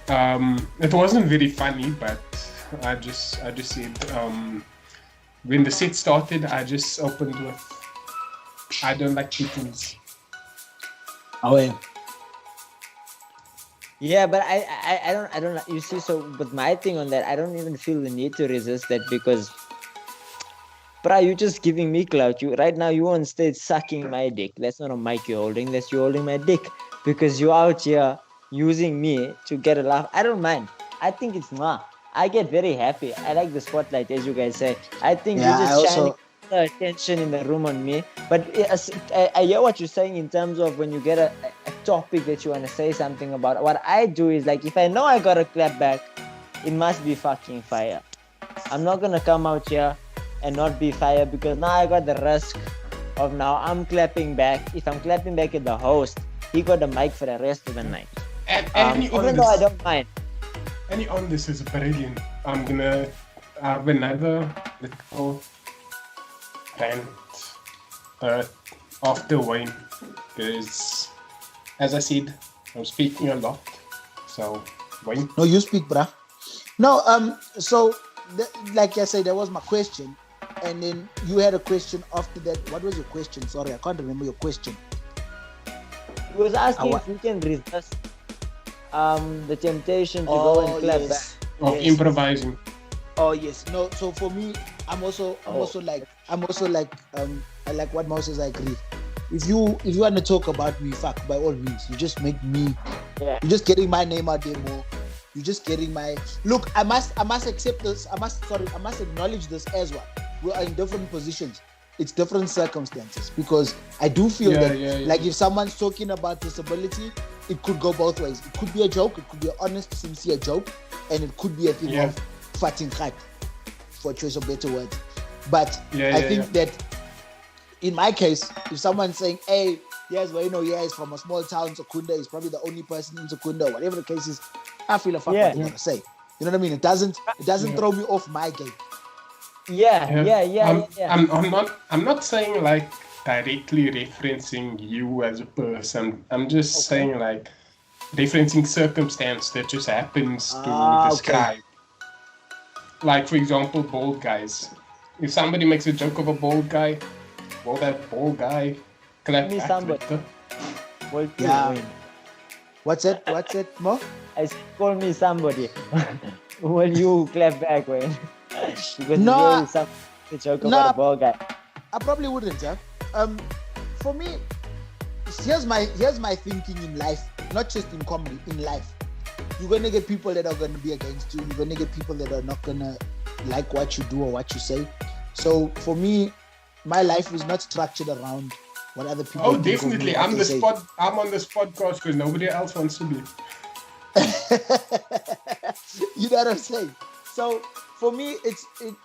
It wasn't very funny, but I just said when the set started, I just opened with I don't like kittens. Oh, yeah. Yeah, but I don't. You see, so with my thing on that, I don't even feel the need to resist that because, bruh, you just giving me clout. You right now you on stage sucking my dick. That's not a mic you're holding. That's you holding my dick because you out here using me to get a laugh. I don't mind. I think it's I get very happy. I like the spotlight, as you guys say. I think Yeah, you're I just shining also- the attention in the room on me. But I hear what you're saying in terms of when you get a topic that you want to say something about. What I do is like if I know I got a clap back, it must be fucking fire. I'm not gonna come out here and not be fire because now I got the risk of now I'm clapping back. If I'm clapping back at the host, he got the mic for the rest of the night. And any on Even though I this, don't mind. any on this is brilliant. I'm gonna have another little rant after Wayne because, as I said, I'm speaking a lot. So Wayne. No, you speak, bruh. No, so like I said, that was my question, and then you had a question after that. What was your question? Sorry, I can't remember your question. He was asking wa- if we can resist the temptation to go and clap back. Of Yes. improvising. Oh yes, no. So for me, I'm also like I like what Moses. I agree. If you want to talk about me, fuck, by all means, you just make me. Yeah. You're just getting my name out there more. You're just getting my look. I must accept this. I must acknowledge this as well. We are in different positions. It's different circumstances because I do feel that like if someone's talking about disability, it could go both ways. It could be a joke. It could be an honest, sincere joke, and it could be a thing of farting khat, for choice of better words. But I think that in my case, if someone's saying, "Hey, yes, well, he's from a small town, Secunda, he's probably the only person in Secunda," whatever the case is, I feel a fuck what they gotta say. You know what I mean? It doesn't throw me off my game. Yeah. I'm not saying like directly referencing you as a person. I'm just Okay. saying like referencing circumstance that just happens to Okay. describe. Like for example, bald guys. If somebody makes a joke of a bald guy, will that bald guy clap Me back somebody. with the Well, you Yeah. win. What's it, Mo? I said, call me somebody. Will you clap back, Wayne? Because No, it's always some joke about a ball guy. I probably wouldn't, huh? For me, here's my thinking in life, not just in comedy, in life. You're gonna get people that are gonna be against you. You're gonna get people that are not gonna like what you do or what you say. So for me, my life is not structured around what other people. Oh, think of me, definitely. what I'm they say. I'm on this podcast because nobody else wants to be. You know what I'm saying? So for me,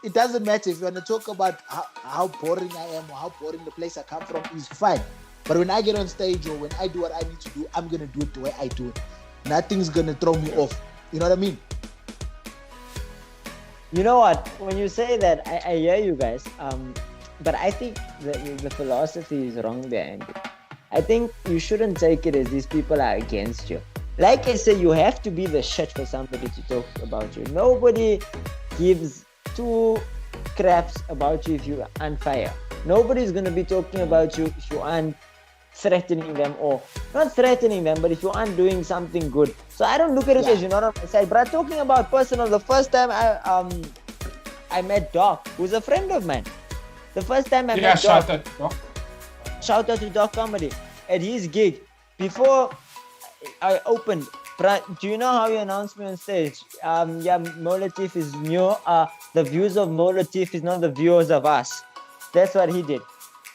it doesn't matter if you want to talk about how boring I am or how boring the place I come from is fine. But when I get on stage or when I do what I need to do, I'm gonna do it the way I do it. Nothing's gonna throw me off. You know what I mean? You know what? When you say that, I hear you guys. But I think the philosophy is wrong behind it. I think you shouldn't take it as these people are against you. Like I said, you have to be the shit for somebody to talk about you. Nobody gives two craps about you if you are on fire. Nobody's gonna be talking about you if you aren't threatening them, or not threatening them, but if you aren't doing something good. So I don't look at it as you're not on my side. But talking about personal, the first time I met Doc, who's a friend of mine. The first time I met Doc. Shout out to Doc Comedy at his gig. Before I opened, do you know how you announced me on stage? Mo Latif is new. The views of Mo Latif is not the viewers of us. That's what he did.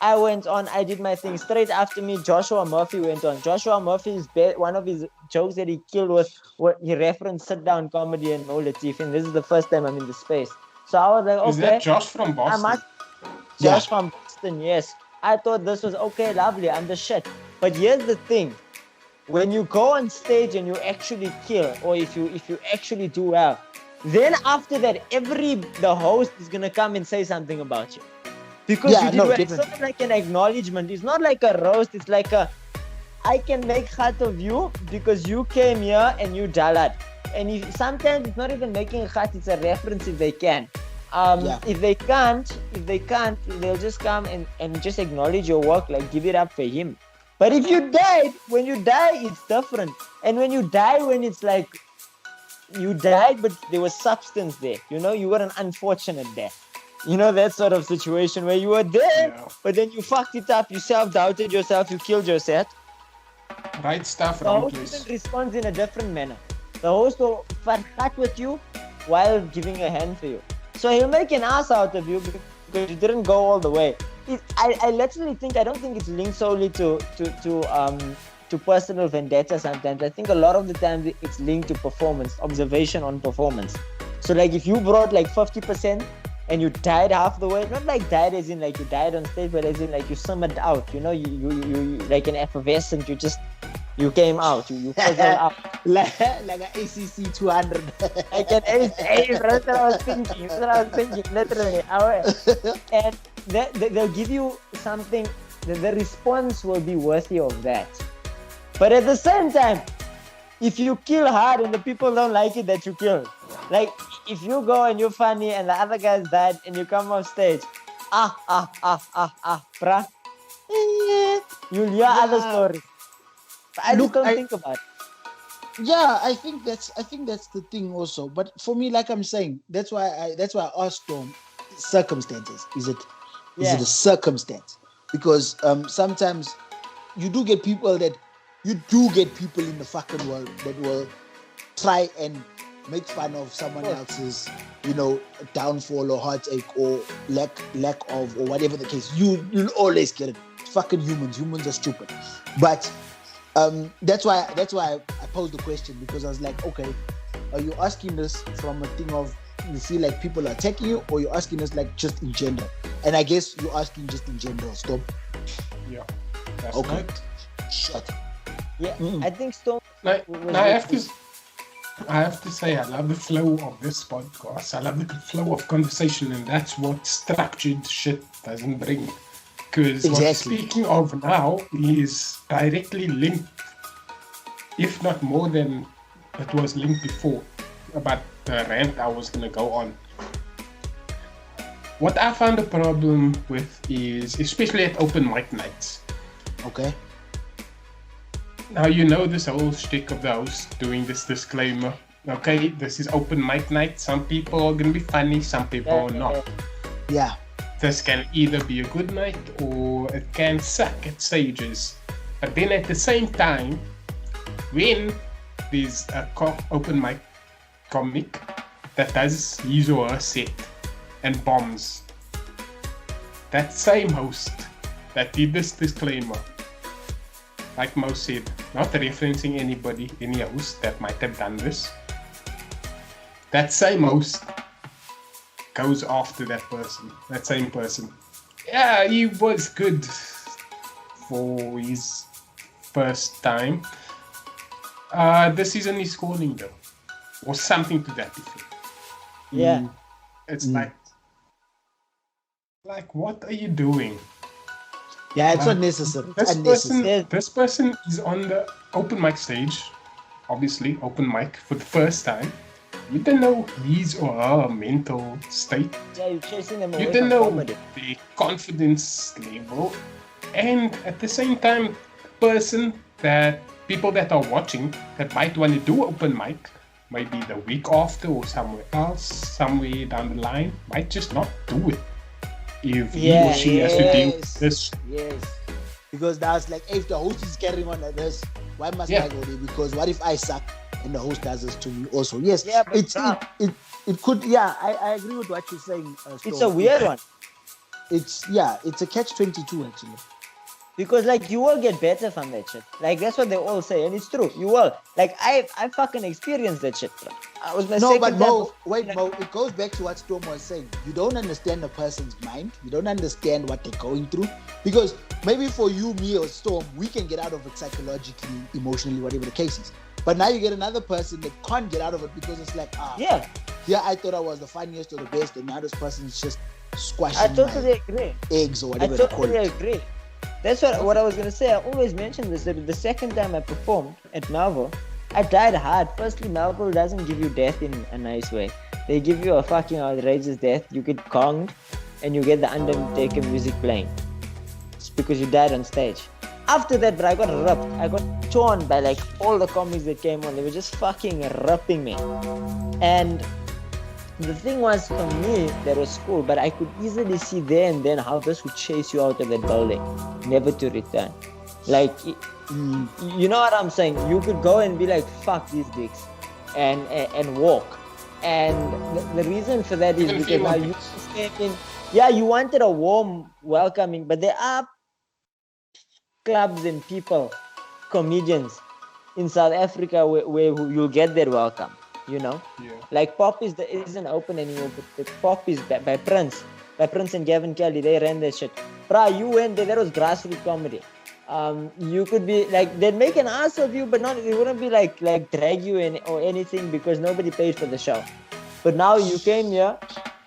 I went on, I did my thing. Straight after me, Joshua Murphy went on. Joshua Murphy's one of his jokes that he killed was what he referenced sit-down comedy and Mo Latif, and this is the first time I'm in the space. So I was like, okay. Is that Josh from Boston? Josh from Boston, yes. I thought this was okay, lovely, I'm the shit. But here's the thing. When you go on stage and you actually kill, or if you actually do well, then after that, the host is gonna come and say something about you. Because you did well. It's sort of like an acknowledgement. It's not like a roast. It's like I can make fun of you because you came here and you dalad. And sometimes it's not even making a khat, it's a reference if they can. If they can't, they'll just come and just acknowledge your work, like give it up for him. But if you died, when you die, it's different. And when you die, when it's like you died, but there was substance there. You know, you were an unfortunate death. You know, that sort of situation where you were there, but then you fucked it up, you self-doubted yourself, you killed yourself. Right stuff, the host even responds in a different manner. The host will fight with you while giving a hand for you. So he'll make an ass out of you because you didn't go all the way. I literally think, I don't think it's linked solely to personal vendetta sometimes. I think a lot of the time it's linked to performance, observation on performance. So like if you brought like 50%, and you died half the way, not like died as in like you died on stage, but as in like you simmered out, you know, you like an effervescent, you came out, you fizzled out. like an ACC 200. Like an ACC, that's what I was thinking, literally. And they'll give you something, the response will be worthy of that. But at the same time, if you kill hard and the people don't like it that you killed, like if you go and you're funny and the other guys died and you come off stage, bruh, you'll hear other stories. But I don't think about it. Yeah, I think that's the thing also. But for me, like I'm saying, that's why I asked them circumstances. Is it a circumstance? Because sometimes you do get people in the fucking world that will try and make fun of someone else's, downfall or heartache or lack of, or whatever the case. You'll always get it. Fucking humans. Humans are stupid. But that's why I posed the question, because I was like, okay, are you asking this from a thing of you feel like people are attacking you, or you're asking us like just in general? And I guess you're asking just in general. Stop. Yeah. That's okay. Right. Shut. Yeah, I think Stone. I have to. I have to say, I love the flow of this podcast. I love the flow of conversation, and that's what structured shit doesn't bring. Because what Exactly. speaking of now is directly linked, if not more than it was linked before, about the rant I was going to go on. What I found a problem with is, especially at open mic nights. Okay. Now, you know this whole shtick of the host doing this disclaimer. Okay, this is open mic night. Some people are going to be funny, some people are not. Yeah. This can either be a good night or it can suck at stages. But then at the same time, when there's a open mic comic that does his or her set and bombs, that same host that did this disclaimer, like Mo said, not referencing anybody, any host that might have done this, that same host goes after that person, that same person. Yeah, he was good for his first time. This season he's calling though, or something to that effect. Yeah. It's like, what are you doing? Yeah, it's not necessary. It's unnecessary. This person is on the open mic stage, obviously open mic for the first time. You don't know his or her mental state. Yeah, you're chasing them You away don't from know comedy. the confidence level, and at the same time, people that are watching that might want to do open mic, maybe the week after or somewhere else, somewhere down the line, might just not do it if he or she has to deal with this. Yes. Because that's like, if the host is carrying on like this, why must I go there? Because what if I suck and the host does this to me also? Yes. Yeah, but it could. Yeah, I agree with what you're saying. it's a weird one. It's a catch-22 actually. Because like you will get better from that shit. Like that's what they all say, and it's true. You will. Like I fucking experienced that shit, bro. I was my No, but second Mo, time. Mo, it goes back to what Storm was saying. You don't understand the person's mind. You don't understand what they're going through. Because maybe for you, me, or Storm, we can get out of it psychologically, emotionally, whatever the case is. But now you get another person that can't get out of it because it's like, yeah, I thought I was the funniest or the best, and now this person is just squashing I totally agree. eggs or whatever I they call totally it. agree. That's what I was gonna say. I always mention this. That the second time I performed at Melville, I died hard. Firstly, Melville doesn't give you death in a nice way. They give you a fucking outrageous death. You get gonged, and you get the Undertaker music playing. It's because you died on stage. After that, but I got ripped. I got torn by like all the comics that came on. They were just fucking ripping me. And the thing was, for me, that was cool, but I could easily see there and then how this would chase you out of that building, never to return. Like, you know what I'm saying? You could go and be like, fuck these dicks, and walk. And the reason for that is because now you came in, you wanted a warm welcoming, but there are clubs and people, comedians in South Africa where you'll get that welcome. You know, like Pop isn't open anymore, but Pop is by Prince and Gavin Kelly. They ran that shit. Bruh, you went there. That was grassroots comedy. You could be like, they'd make an ass of you, but it wouldn't be like drag you or anything because nobody paid for the show. But now you came here,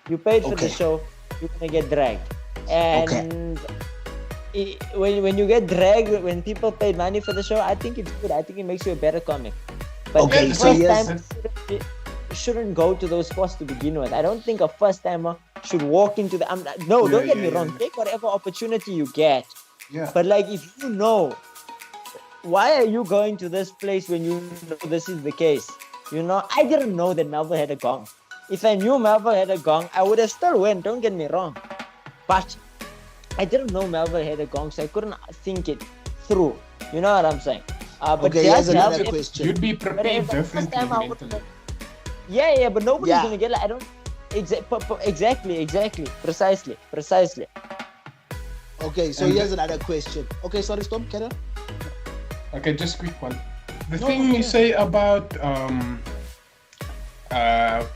you paid for the show, you're gonna get dragged. And when you get dragged, when people paid money for the show, I think it's good. I think it makes you a better comic. But shouldn't go to those spots to begin with. I don't think a first timer should walk into the. Don't get me wrong. Take whatever opportunity you get. Yeah. But like, if you know, why are you going to this place when you know this is the case? You know, I didn't know that Melville had a gong. If I knew Melville had a gong, I would have still went. Don't get me wrong. But I didn't know Melville had a gong, so I couldn't think it through. You know what I'm saying? But here's another question. You'd be prepared differently mentally. Yeah, but nobody's gonna get like, I don't exactly, precisely. Okay, so here's another question. Okay, sorry, Storm, carry on. Okay, just quick one. The thing you say about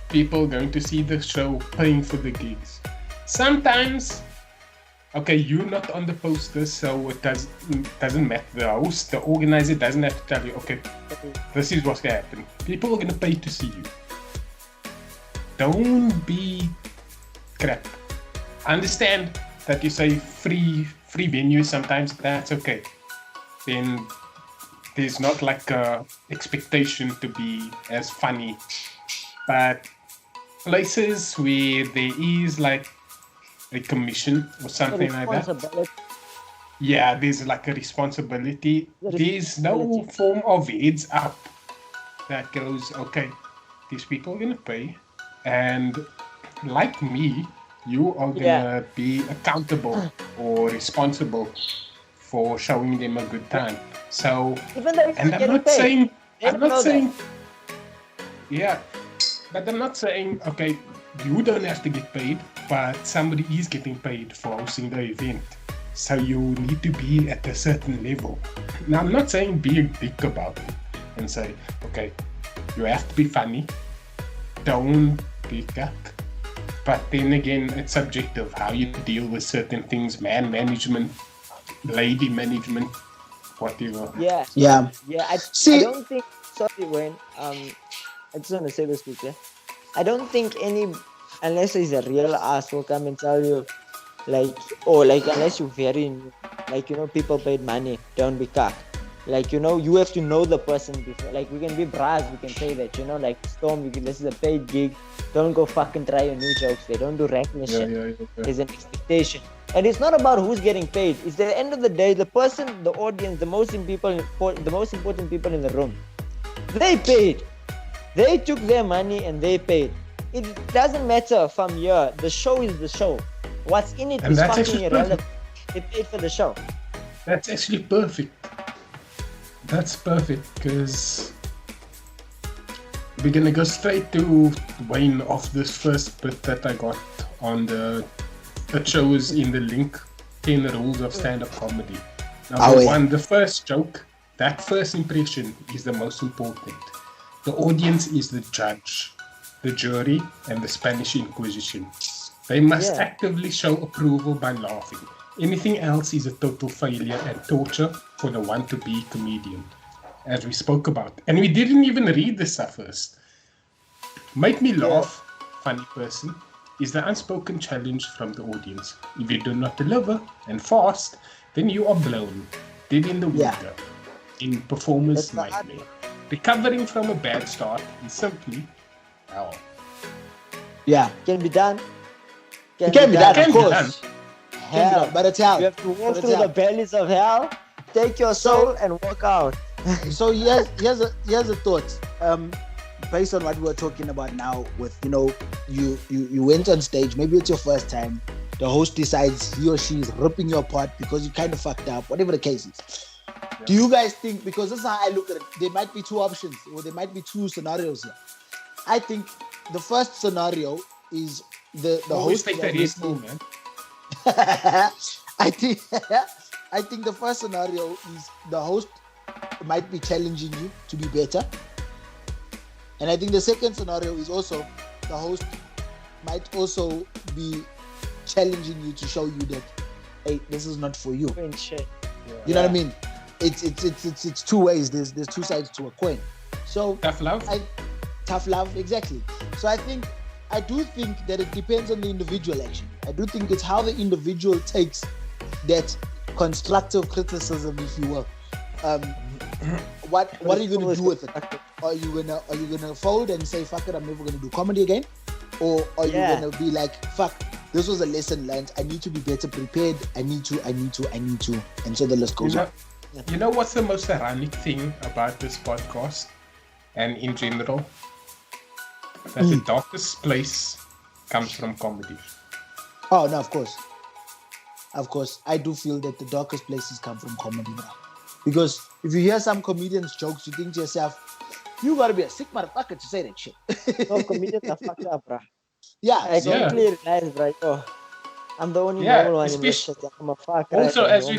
people going to see the show paying for the gigs. Sometimes okay, you're not on the poster, so it doesn't matter. The host, the organizer doesn't have to tell you, okay, this is what's gonna happen. People are gonna pay to see you. Don't be crap. I understand that you say free venues sometimes, that's okay. Then there's not like a expectation to be as funny. But places where there is like a commission or something like that. Responsibility. Yeah, there's like a responsibility. There's no Responsibility. form of heads up that goes, okay, these people are gonna pay, and like me, you are gonna be accountable or responsible for showing them a good time. So, Even though and I'm not saying, yeah, but I'm not saying, okay, you don't have to get paid, but somebody is getting paid for hosting the event. So you need to be at a certain level. Now, I'm not saying be a dick about it and say, okay, you have to be funny, don't be cuck. But then again, it's subjective how you deal with certain things, man management, lady management, whatever. Yeah. Yeah. Yeah. I See- don't think. Sorry, Wayne. I just want to say this quickly. I don't think unless he's a real ass, will come and tell you, like, unless you're very new, like, people paid money, don't be cock. Like, you have to know the person before. Like, we can be bras, we can say that, like, Storm, this is a paid gig. Don't go fucking try your new jokes. They don't do reckless shit. Yeah. There's an expectation. And it's not about who's getting paid. It's the end of the day, the person, the audience, the most important people in the room. They paid. They took their money and they paid. It doesn't matter from here. The show is the show. What's in it And is that's fucking actually irrelevant. They paid for the show. That's actually perfect. That's perfect, because we're gonna go straight to Wayne of this first bit that I got on that shows in the link 10 rules of stand-up comedy. Number one, the first joke, that first impression is the most important. The audience is the judge, the jury, and the Spanish Inquisition. They must actively show approval by laughing. Anything else is a total failure and torture for the want-to-be comedian, as we spoke about. And we didn't even read the stuff first. Make me laugh, funny person, is the unspoken challenge from the audience. If you do not deliver, and fast, then you are blown, dead in the water, in performer's nightmare. Recovering from a bad start is simply hell. Yeah. Can be done. It can be done, Can of be course. Hell, but it's hell. You have to walk But through it's the hell. bellies of hell, take your soul, and walk out. So here's a thought. Based on what we were talking about now, with you went on stage, maybe it's your first time. The host decides he or she is ripping you apart because you kind of fucked up, whatever the case is. Yeah. Do you guys think, because this is how I look at it, there might be two options or there might be two scenarios here. I think the first scenario is the host is listening. Man. I think the first scenario is the host might be challenging you to be better. And I think the second scenario is also the host might also be challenging you to show you that, hey, this is not for you. You know what I mean? It's two ways. There's two sides to a coin. So tough love. Tough love, exactly. So I do think that it depends on the individual. Actually, I do think it's how the individual takes that constructive criticism, if you will. What are you gonna do with it? Are you gonna fold and say fuck it, I'm never gonna do comedy again, or are you gonna be like, fuck, this was a lesson learned, I need to be better prepared, I need to, and so the list goes on. You know what's the most ironic thing about this podcast and in general? That the darkest place comes from comedy. Oh no, of course. I do feel that the darkest places come from comedy now. Because if you hear some comedians' jokes, you think to yourself, you gotta be a sick motherfucker to say that shit. No, comedians are fucked up, bro. Yeah, I totally realize, bro. Oh, I'm the only normal one in this shit. I'm a fuck. Also, as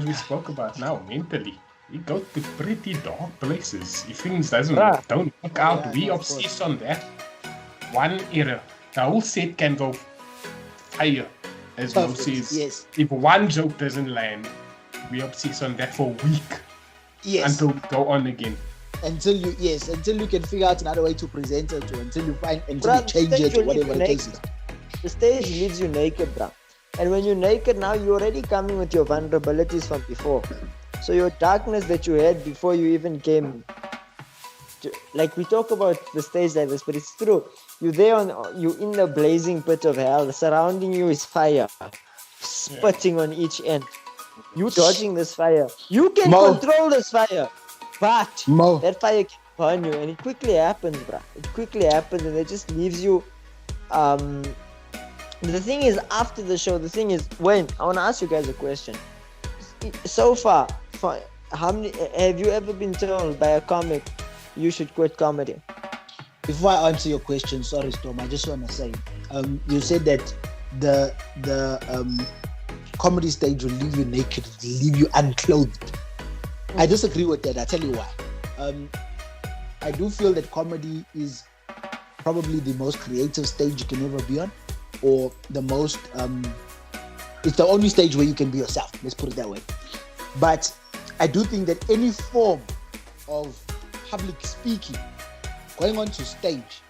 we spoke about now, mentally, we go to pretty dark places. If things don't work out, we obsess on that one error. The whole set can go fire. as Mo Perfect. says, Yes. if one joke doesn't land, we obsess on that for a week Yes. until we go on again. Until you can figure out another way to present it, or until you Bruh, change the it, stage or will whatever leave the you case is. naked. The stage leaves you naked, bruh. And when you're naked now, you're already coming with your vulnerabilities from before. So your darkness that you had before you even came, like we talk about the stage like this, but it's true. You're in the blazing pit of hell. Surrounding you is fire, spitting on each end. You dodging this fire. You can Mo. control this fire, but Mo. that fire can burn you, and it quickly happens, bruh. It quickly happens, and it just leaves you. The thing is, after the show, Wayne, I want to ask you guys a question. So far, how many have you ever been told by a comic you should quit comedy? Before I answer your question, sorry Storm, I just want to say, you said that the comedy stage will leave you naked, will leave you unclothed. I disagree with that. I'll tell you why. I do feel that comedy is probably the most creative stage you can ever be on, or the most it's the only stage where you can be yourself, let's put it that way. But I do think that any form of public speaking, going on to stage,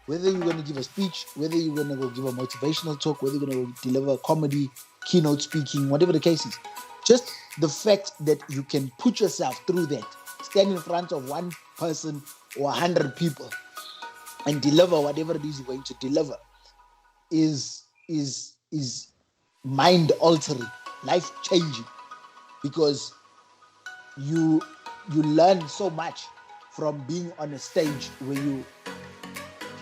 whether you're going to give a speech, whether you're going to go give a motivational talk, whether you're going to deliver a comedy, keynote speaking, whatever the case is, just the fact that you can put yourself through that, stand in front of one person or 100 people and deliver whatever it is you're going to deliver is mind altering, life changing, because you learn so much from being on a stage where you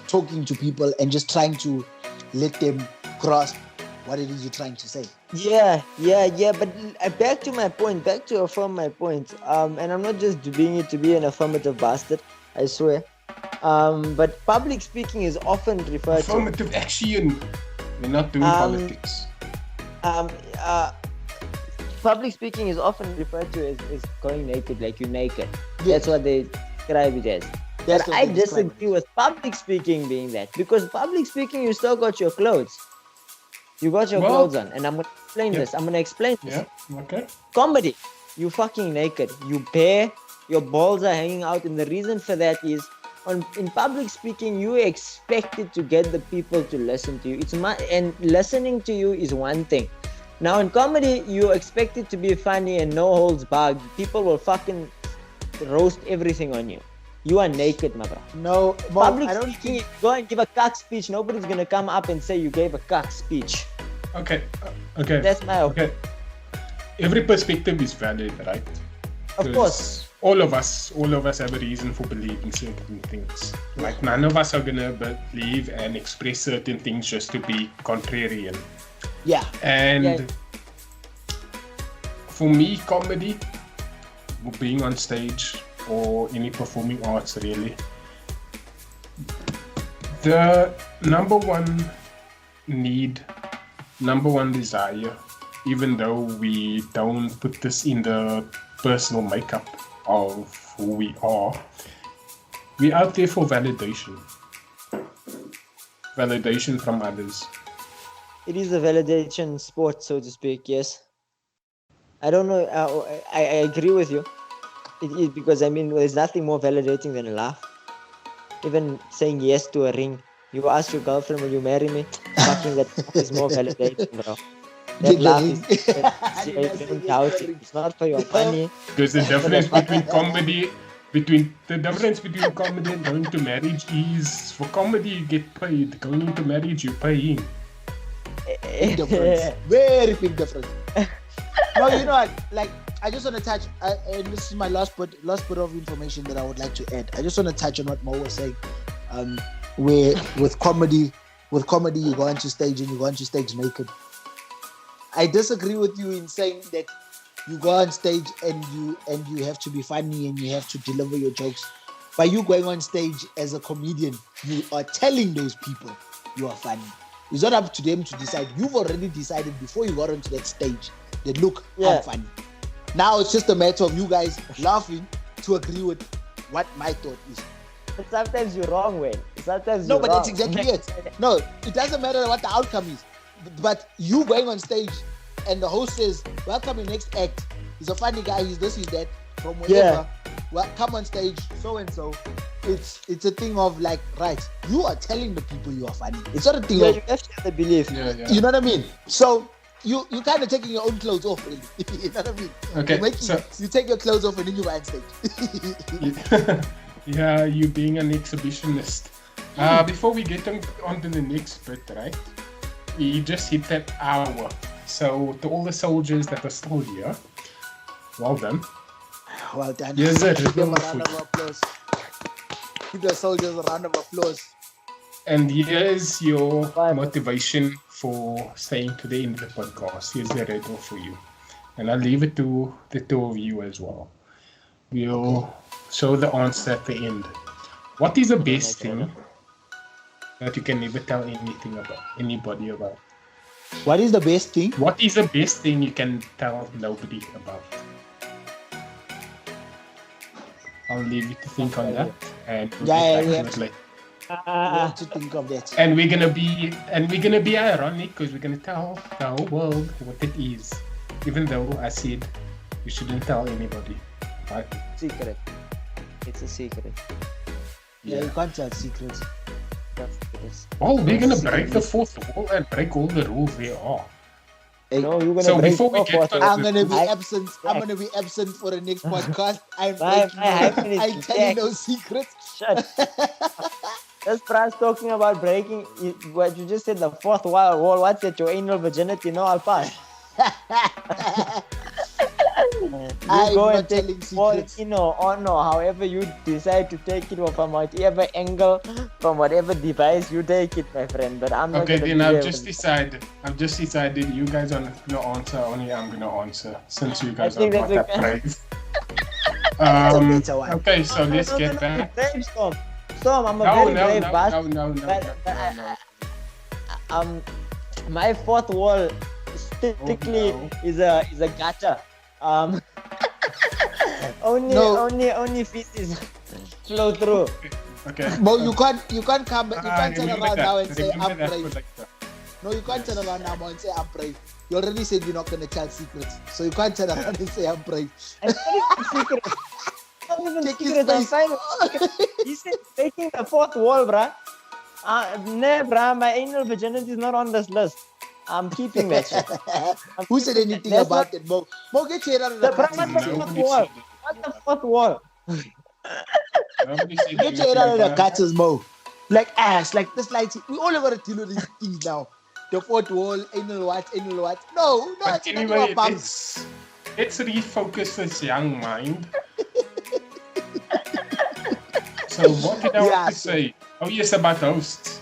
talking to people and just trying to let them grasp what it is you're trying to say. Yeah. But back to affirm my point. And I'm not just doing it to be an affirmative bastard, I swear. But public speaking is often referred to. Affirmative action. We're not doing politics. Public speaking is often referred to as going naked, like you're naked. Yeah. That's what they describe it as. That's But what I they describe disagree with public speaking being that, because public speaking, you still got your clothes. You got your clothes on, and I'm gonna explain this. I'm gonna explain this. Yeah, okay. Comedy, you fucking naked, you bare, your balls are hanging out, and the reason for that is, in public speaking, you expected to get the people to listen to you. And listening to you is one thing. Now in comedy, you expect it to be funny and no holds barred. People will fucking roast everything on you. You are naked, my bro. No, Mo, Public I don't speaking, think. if you go and give a cuck speech, nobody's gonna come up and say you gave a cuck speech. Okay. That's my opinion. Okay. Every perspective is valid, right? Of course. All of us have a reason for believing certain things. Like none of us are gonna believe and express certain things just to be contrarian. Yeah. And for me, comedy, being on stage, or any performing arts really, the number one desire, even though we don't put this in the personal makeup of who we are, we're out there for validation from others. It is a validation sport, so to speak, yes. I don't know, I agree with you. It is, because I mean, there's nothing more validating than a laugh. Even saying yes to a ring. You ask your girlfriend, will you marry me? Fucking that is more validating, bro. That laugh is, don't doubt it. It's not for your money. There's a difference between comedy, and going to marriage is, for comedy you get paid, going into marriage you're paying. Big difference. Very big difference. No, you know what? Like, I just want to touch, and this is my last bit of information that I would like to add. I just want to touch on what Mo was saying. Where with comedy, you go onto stage and you go onto stage naked. I disagree with you in saying that you go on stage and you have to be funny and you have to deliver your jokes. By you going on stage as a comedian, you are telling those people you are funny. It's not up to them to decide. You've already decided before you got onto that stage that, look, I'm funny. Now it's just a matter of you guys laughing to agree with what my thought is. But sometimes you're wrong, Wayne. That's exactly it. No, it doesn't matter what the outcome is. But you going on stage and the host says, welcome your next act. He's a funny guy, he's this, he's that, from whatever. Well, come on stage, so and so. It's a thing of like, right, you are telling the people you are funny. It's not a thing Yeah, of, you have to have the belief. Yeah, yeah. you know what I mean? So you kind of taking your own clothes off, really. You know what I mean? Okay, You take your clothes off and then you on stage. Yeah, you being an exhibitionist. Before we get on to the next bit, right? We just hit that hour. So to all the soldiers that are still here, well done. Well done. Here's a Give them a rhythm round of applause. Give the soldiers a round of applause. And here's your motivation for staying to the end of the podcast. Here's the riddle for you. And I'll leave it to the two of you as well. We'll show the answer at the end. What is the best thing that you can never tell anybody about? What is the best thing? What is the best thing you can tell nobody about? I'll leave you to think on that, and we'll get back to it later. We have to think of that. And we're gonna be ironic because we're gonna tell the whole world what it is, even though I said you shouldn't tell anybody. Right? Secret. It's a secret. Yeah, you can't tell secrets. That's what it is. Well, we're gonna break the fourth wall and break all the rules there are. No, you're gonna So break before we your get fourth to- wall. I'm gonna be absent. I'm gonna be absent for the next podcast. I'm My breaking hyphen is I'm telling back. no secrets. Shut. That's Pras talking about breaking. What you just said, the fourth wall. What's that? Your anal virginity? No, I'll pass. You I'm go not and take telling all secrets. in or no, however you decide to take it, or from whatever angle, from whatever device you take it, my friend. But I'm not Okay, gonna then be I've there just with- decided you guys are gonna answer, only I'm gonna answer, since you guys are think not that's that okay. brave. better one. Okay, so let's No, get back. Brave Storm. Storm, I'm a No, very no, brave no, bastard. no, no, no. My fourth wall typically no. is a gutter. Only feces flow through. Okay. Mo, you can't come. You can't turn Remember around that. now and say Remember I'm that for brave. later. No, you can't turn around now and say I'm brave. You already said you're not gonna tell secrets, so you can't turn around and say I'm brave. I'm not even secret. Not even Take his secret. I'm face. fine with secret. He said breaking the fourth wall, bruh. Nah, bruh, my anal virginity is not on this list. I'm keeping that shit. Who said anything That's about it, Mo? Mo, get your head out of the Bruh, gutter. what's the fourth wall? What's the fourth wall? Nobody said Get your head out of the anything about it. gutters, Mo. Like ass, like this, like we all gotta deal with these things now. The fourth wall, anal what? No, But it's anyway, not bumps. let's refocus this young mind. So what did I Yeah, want to say? Oh yes, about hosts.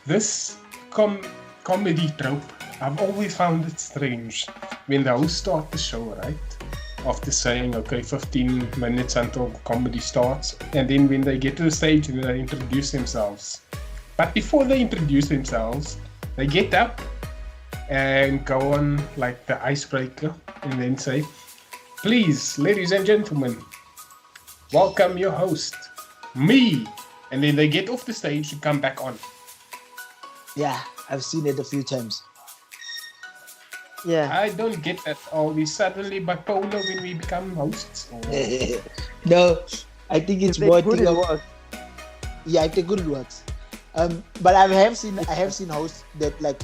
This comedy trope, I've always found it strange when the host start the show, right? After saying, okay, 15 minutes until comedy starts, and then when they get to the stage, they introduce themselves. But before they introduce themselves, they get up and go on like the icebreaker and then say, please, ladies and gentlemen, welcome your host, me. And then they get off the stage and come back on. Yeah, I've seen it a few times. Yeah. I don't get that. Are we suddenly bipolar when we become hosts? Or... No, I think it's They more put thing it of, work. yeah, I think good works. But I have seen hosts that like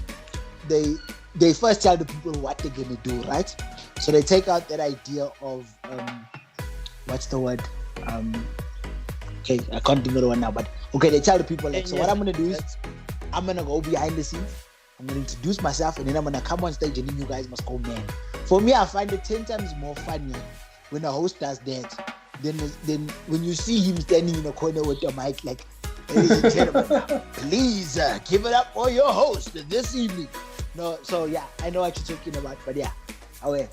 they first tell the people what they're gonna do, right? So they take out that idea of what's the word? Okay, I can't think of the one now, but okay, they tell the people like, so what I'm gonna do is I'm gonna go behind the scenes, I'm gonna introduce myself, and then I'm gonna come on stage, and then you guys must go man. For me, I find it 10 times more funny when a host does that than when you see him standing in a corner with the mic like, ladies and gentlemen, please give it up for your host this evening. No, so yeah, I know what you're talking about, but yeah, away.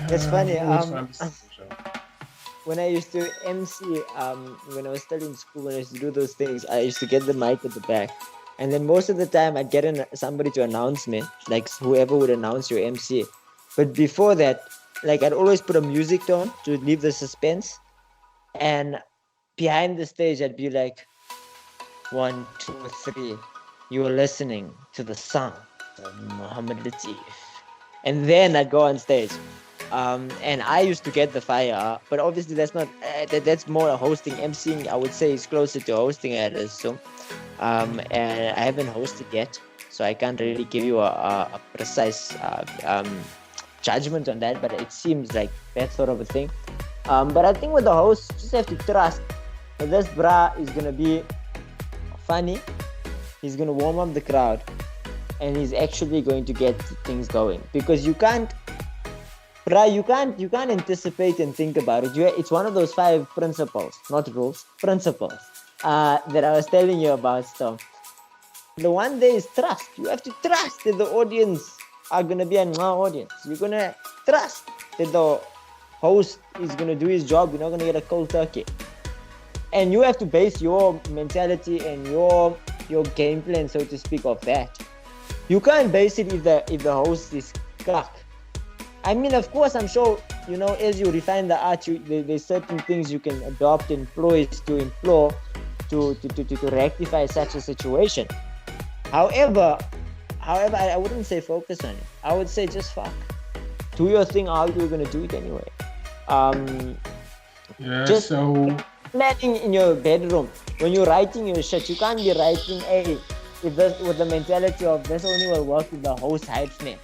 It's funny, always found this show. When I used to MC, when I was still in school, when I used to do those things, I used to get the mic at the back. And then most of the time, I'd get somebody to announce me, like whoever would announce your MC. But before that, like I'd always put a music tone to leave the suspense. And behind the stage, I'd be like, 1, 2, 3. You were listening to the song of Muhammad Latif. And then I'd go on stage. And I used to get the fire, but obviously that's not that's more hosting. MCing, I would say, is closer to hosting, I assume. And I haven't hosted yet, so I can't really give you a precise judgment on that. But it seems like that sort of a thing. But I think with the host, you just have to trust that this bra is gonna be funny. He's gonna warm up the crowd, and he's actually going to get things going, because you can't anticipate and think about it. It's one of those 5 principles, not rules, principles that I was telling you about. So the one day is trust. You have to trust that the audience are gonna be an audience. You're gonna trust that the host is gonna do his job. You're not gonna get a cold turkey, and you have to base your mentality and your game plan, so to speak, of that. You can't base it if the host is crack. I mean, of course, I'm sure, as you refine the art, there's certain things you can adopt and employ to rectify such a situation. However, I wouldn't say focus on it. I would say just fuck. Do your thing how you're going to do it anyway. Just so... planning in your bedroom. When you're writing your shit, you can't be writing, hey, with the mentality of this only will work with the host hype man.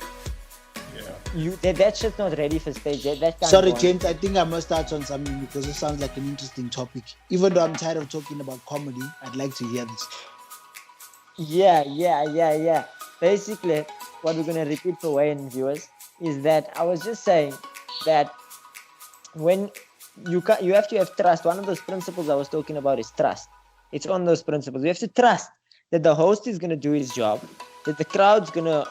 That shit's not ready for stage. That can't Sorry, go on. James, I think I must touch on something because it sounds like an interesting topic. Even though I'm tired of talking about comedy, I'd like to hear this. Yeah. Basically, what we're gonna repeat for Wayne viewers is that I was just saying that when you have to have trust. One of those principles I was talking about is trust. It's on those principles. You have to trust that the host is gonna do his job, that the crowd's gonna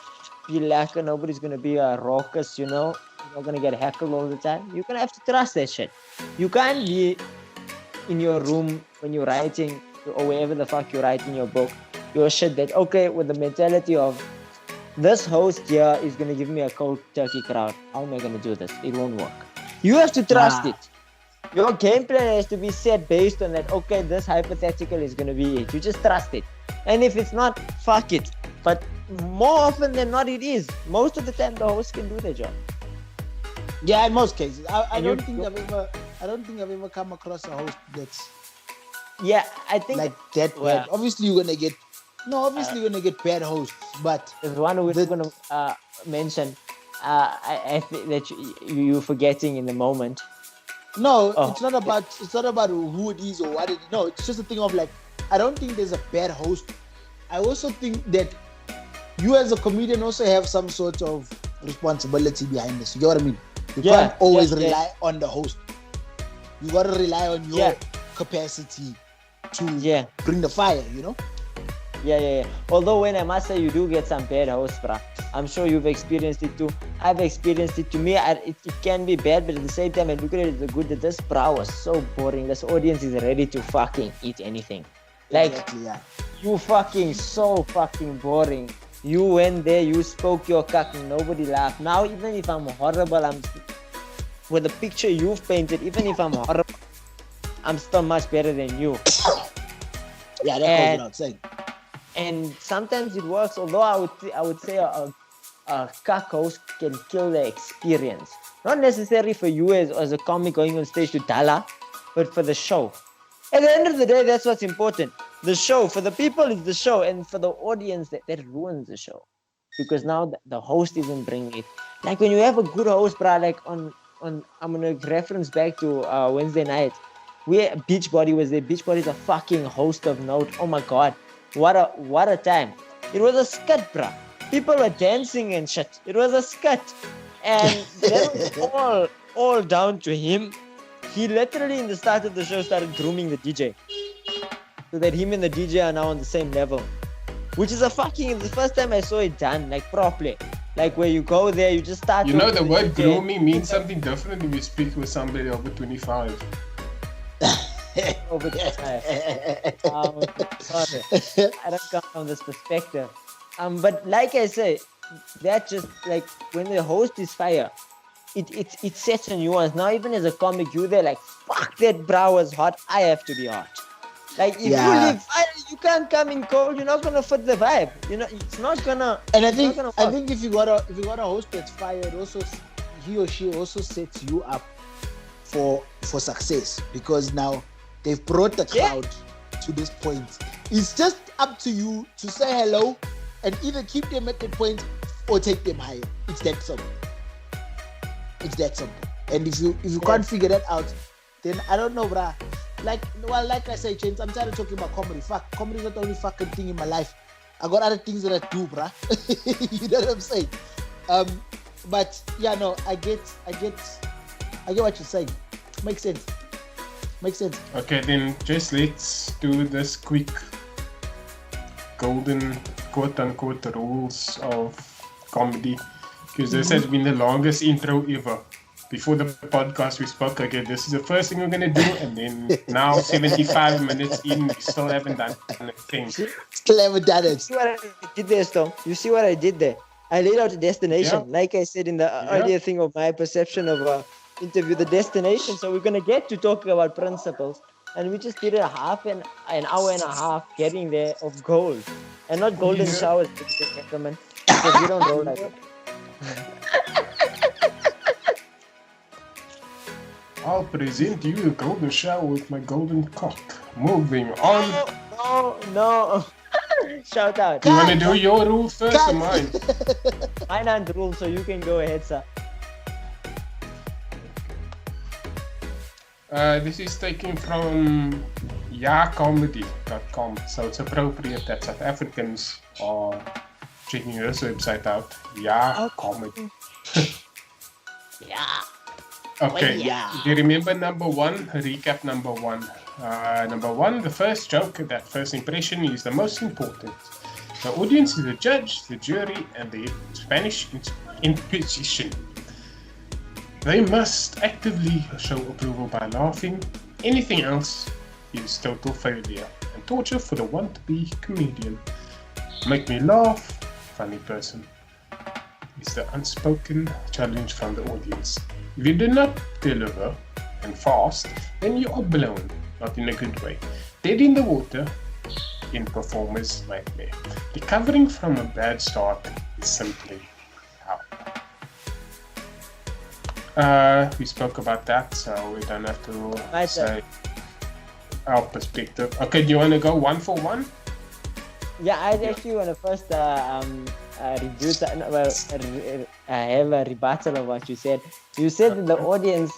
be lacquer, nobody's gonna be a raucous, you're not gonna get heckled all the time. You're gonna have to trust that shit. You can't be in your room when you're writing or wherever the fuck you're writing your book, your shit, that okay, with the mentality of this host here is gonna give me a cold turkey crowd. How am I gonna do this? It won't work. You have to trust it. Your game plan has to be set based on that. Okay, this hypothetical is gonna be it. You just trust it. And if it's not, fuck it. But more often than not, it is. Most of the time, the host can do their job. Yeah, in most cases. I don't think I've ever come across a host that's I think like that bad. Obviously, you're gonna get bad hosts, but there's one we're gonna mention. I think that you're forgetting in the moment. No, it's not about who it is or what it is. No, it's just a thing of like, I don't think there's a bad host. I also think that you as a comedian also have some sort of responsibility behind this. You know what I mean? You can't always rely on the host. You gotta rely on your capacity to bring the fire, Yeah. Although when I must say you do get some bad hosts, bruh. I'm sure you've experienced it too. I've experienced it. To me, it can be bad, but at the same time, I look at it as good that this bra was so boring. This audience is ready to fucking eat anything. Like, exactly, yeah. You fucking so fucking boring. You went there, you spoke your cock, nobody laughed. Now, even if I'm horrible, with the picture you've painted, even if I'm horrible, I'm still much better than you. Yeah, that goes without saying. And sometimes it works, although I would say a cuck host can kill the experience. Not necessarily for you as a comic going on stage to Dala, but for the show. At the end of the day, that's what's important. The show. For the people, it's the show. And for the audience, that ruins the show. Because now the host isn't bringing it. Like when you have a good host, bruh, like on I'm going to reference back to Wednesday night. Beachbody was there. Beachbody's a fucking host of note. Oh my God. What a time. It was a skit, bruh. People were dancing and shit. It was a skit. And that was all down to him. He literally in the start of the show started grooming the DJ. So that him and the DJ are now on the same level. Which is the first time I saw it done, like properly. Like where you go there, you just start. The word grooming means something different when you speak with somebody over 25. Over 25. Sorry. I don't come from this perspective. But like I say, that just like when the host is fire, it sets a nuance. Now even as a comic, you there like, fuck, that brow was hot, I have to be hot. Like if you leave fire, you can't come in cold. You're not gonna fit the vibe. You know, it's not gonna. And I it's think not gonna work. if you got a host that's fired, also he or she also sets you up for success, because now they've brought the crowd to this point. It's just up to you to say hello and either keep them at that point or take them higher. It's that simple. It's that simple. And if you can't figure that out, then I don't know, bruh. Like I say, James, I'm tired of talking about comedy. Fuck, comedy is not the only fucking thing in my life. I got other things that I do, bruh. You know what I'm saying? But yeah, no, I get what you're saying. Makes sense. Okay, then just let's do this quick golden quote-unquote rules of comedy, because this has been the longest intro ever. Before the podcast we spoke, okay, this is the first thing we're going to do, and then now 75 minutes in, we still haven't done a thing. Still haven't done it. See what I did there, Storm? You see what I did there? I laid out a destination, like I said in the earlier thing of my perception of interview, the destination. So we're gonna get to talk about principles, and we just did an hour and a half getting there of gold, and not golden showers, ladies and gentlemen, because we don't roll like that. I'll present you a golden shower with my golden cock. Moving on. No. Shout out. You want to do your rule first or mine? Mine aren't rules, so you can go ahead, sir. This is taken from yacomedy.com, so it's appropriate that South Africans are checking this website out. Comedy. Yeah. Okay. Yeah. Do you remember number one? Recap number one. Number one, the first joke, that first impression is the most important. The audience is the judge, the jury, and the Spanish Inquisition. They must actively show approval by laughing. Anything else is total failure and torture for the want-to-be comedian. Make me laugh, funny person, is the unspoken challenge from the audience. If you do not deliver and fast, then you are blown, not in a good way. Dead in the water, in performer's nightmare. Recovering from a bad start is simply hell. We spoke about that, so we don't have to say our perspective. Okay, do you want to go one for one? Yeah, I actually want to first I have a rebuttal of what you said. You said that the audience,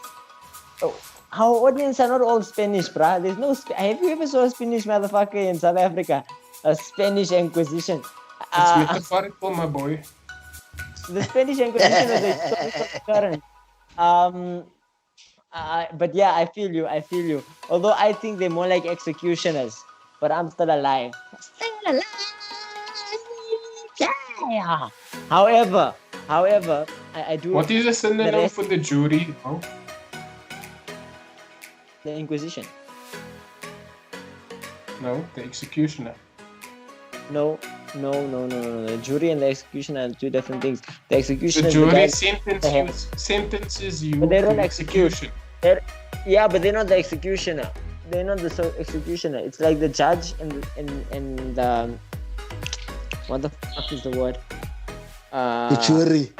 our audience are not all Spanish, bruh. There's no. Have you ever saw a Spanish motherfucker in South Africa? A Spanish Inquisition. It's metaphorical, my boy. The Spanish Inquisition was a historical occurrence. But yeah, I feel you. Although I think they're more like executioners, but I'm still alive. Yeah. However, I do. What is the synonym for the jury? Oh? The Inquisition. No, the executioner. No. The jury and the executioner are two different things. The executioner. The jury is sentences you. But they don't to execute. Yeah, but they're not the executioner. They're not the executioner. It's like the judge and the what the fuck is the word? The jury.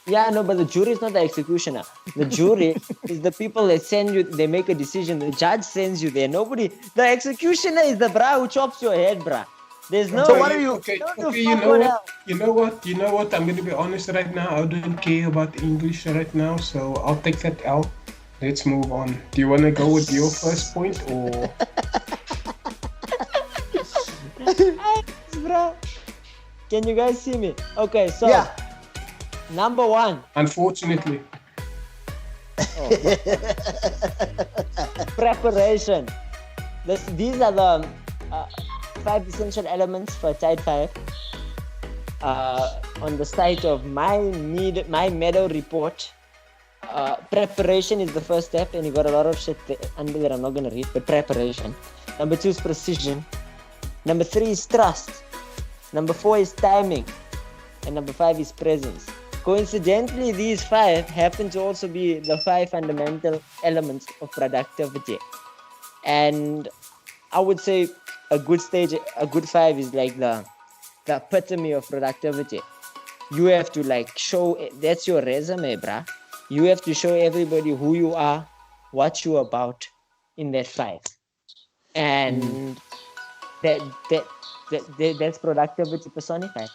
Yeah, no, but the jury is not the executioner. The jury is the people that send you. They make a decision. The judge sends you there. Nobody. The executioner is the bra who chops your head, bra. There's no. So what are you? Okay, you know what? I'm gonna be honest right now. I don't care about English right now, so I'll take that out. Let's move on. Do you want to go with your first point or? Bro. Can you guys see me? Okay, so number one. Unfortunately. Preparation. These are the 5 essential elements for Tide 5. On the site of my medal report. Preparation is the first step, and you got a lot of shit under there I'm not gonna read, but preparation. Number 2 is precision. Number 3 is trust. Number 4 is timing. And number 5 is presence. Coincidentally, these 5 happen to also be the 5 fundamental elements of productivity. And I would say a good 5 is like the epitome of productivity. You have to like show, that's your resume, bruh. You have to show everybody who you are, what you're about in that 5. And that's productivity personified.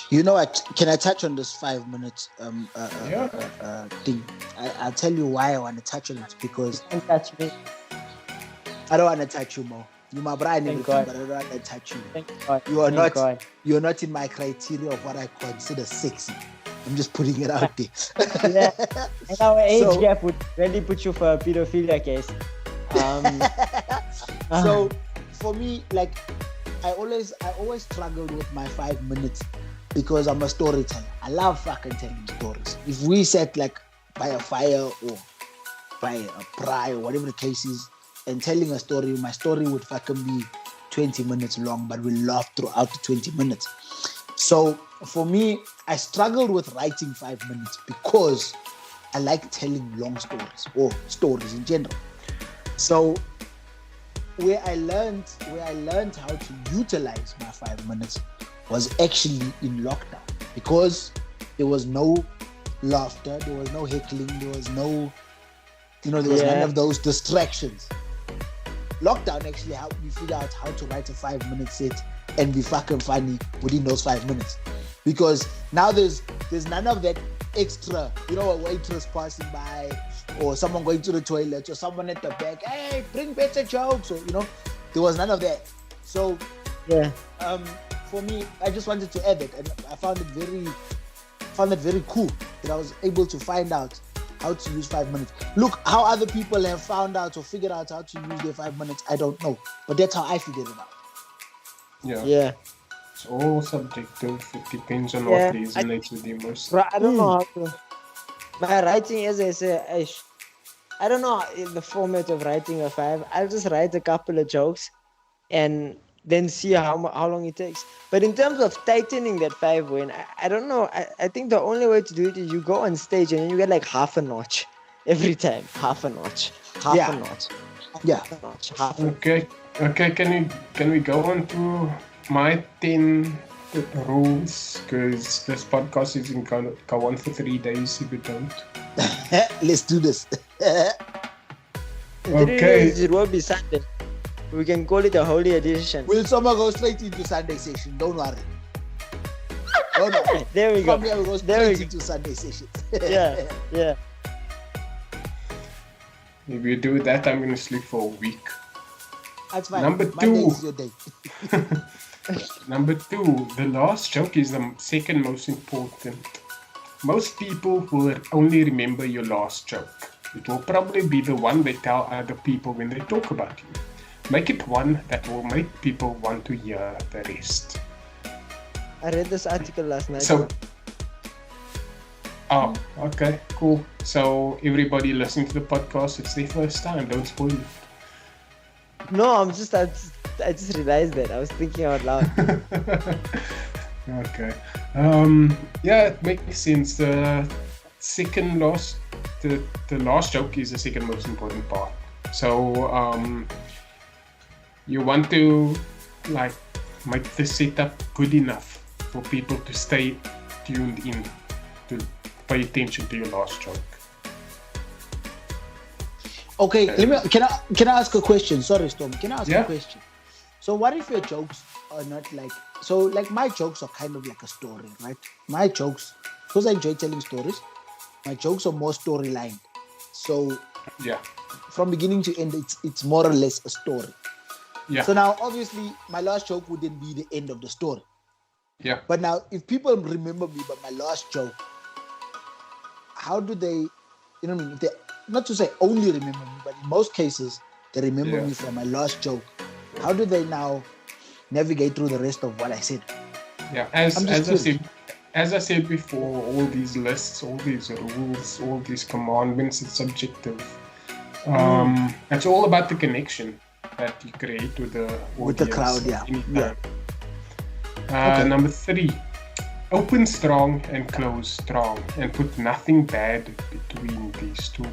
You know what? Can I touch on this 5 minutes Yeah. thing? I'll tell you why I want to touch on it, because Don't touch me. I don't want to touch you more. You my bride and Thank everything, God. but I don't want to touch you. Thank God. You are Thank not. God. You're not in my criteria of what I consider sexy. I'm just putting it out there. Yeah. And our age So- gap would really put you for a pedophilia case. So for me, like I always struggled with my 5 minutes because I'm a storyteller. I love fucking telling stories. If we sat like by a fire or by a braai or whatever the case is and telling a story, my story would fucking be 20 minutes long, but we laugh throughout the 20 minutes. So for me, I struggled with writing 5 minutes because I like telling long stories or stories in general. So where I learned how to utilize my 5 minutes was actually in lockdown, because there was no laughter, there was no heckling, there was no, there was none of those distractions. Lockdown actually helped me figure out how to write a 5 minute set and be fucking funny within those 5 minutes, because now there's none of that extra, a waitress passing by or someone going to the toilet or someone at the back, hey, bring better jokes, or there was none of that. So Yeah. for me, I just wanted to add it, and I found it very cool that I was able to find out how to use 5 minutes. Look, how other people have found out or figured out how to use their 5 minutes, I don't know, but that's how I figured it out. Yeah. Yeah. It's all subjective. It depends on Yeah, what resonates with you most. Bro, I don't know how to. My writing, as I say, I don't know the format of writing a 5. I'll just write a couple of jokes and then see how long it takes. But in terms of tightening that 5 win, I don't know. I think the only way to do it is you go on stage and then you get like half a notch every time. Half a notch. Half a notch. Yeah. Half a notch. Half a notch. Okay. Can we go on to my 10 rules? Because this podcast is going to go on for 3 days if we don't. Let's do this. Okay. It will be Sunday. We can call it a holy edition. Will summer go straight into Sunday session? Don't worry. Don't worry. There we go. From here we go There we straight go. into Sunday session. Yeah. If you do that, I'm going to sleep for a week. That's fine. Number Monday 2. is your day. Number 2, the last joke is the second most important. Most people will only remember your last joke. It will probably be the one they tell other people when they talk about you. Make it one that will make people want to hear the rest. I read this article last night. So, okay, cool. So everybody listening to the podcast, it's their first time. Don't spoil it. No, I just realized that. I was thinking out loud. Okay. Yeah, it makes sense. The last joke is the second most important part. So you want to like make the setup good enough for people to stay tuned in, to pay attention to your last joke. Okay, can I ask a question? Sorry, Storm. Can I ask Yeah. a question? So what if your jokes are not like my jokes are kind of like a story, right? My jokes, because I enjoy telling stories, my jokes are more storyline. So Yeah. from beginning to end, it's more or less a story. Yeah. So now, obviously, my last joke wouldn't be the end of the story. Yeah. But now, if people remember me by my last joke, how do they, you know what I mean? If they, not to say only remember me, but in most cases, they remember Yeah. me from my last joke. How do they now navigate through the rest of what I said? Yeah. I'm just As I said before, all these lists, all these rules, all these commandments, it's subjective. It's all about the connection that you create with the audience. With the crowd, yeah. Anytime. Okay. Number 3, open strong and close strong, and put nothing bad between these two.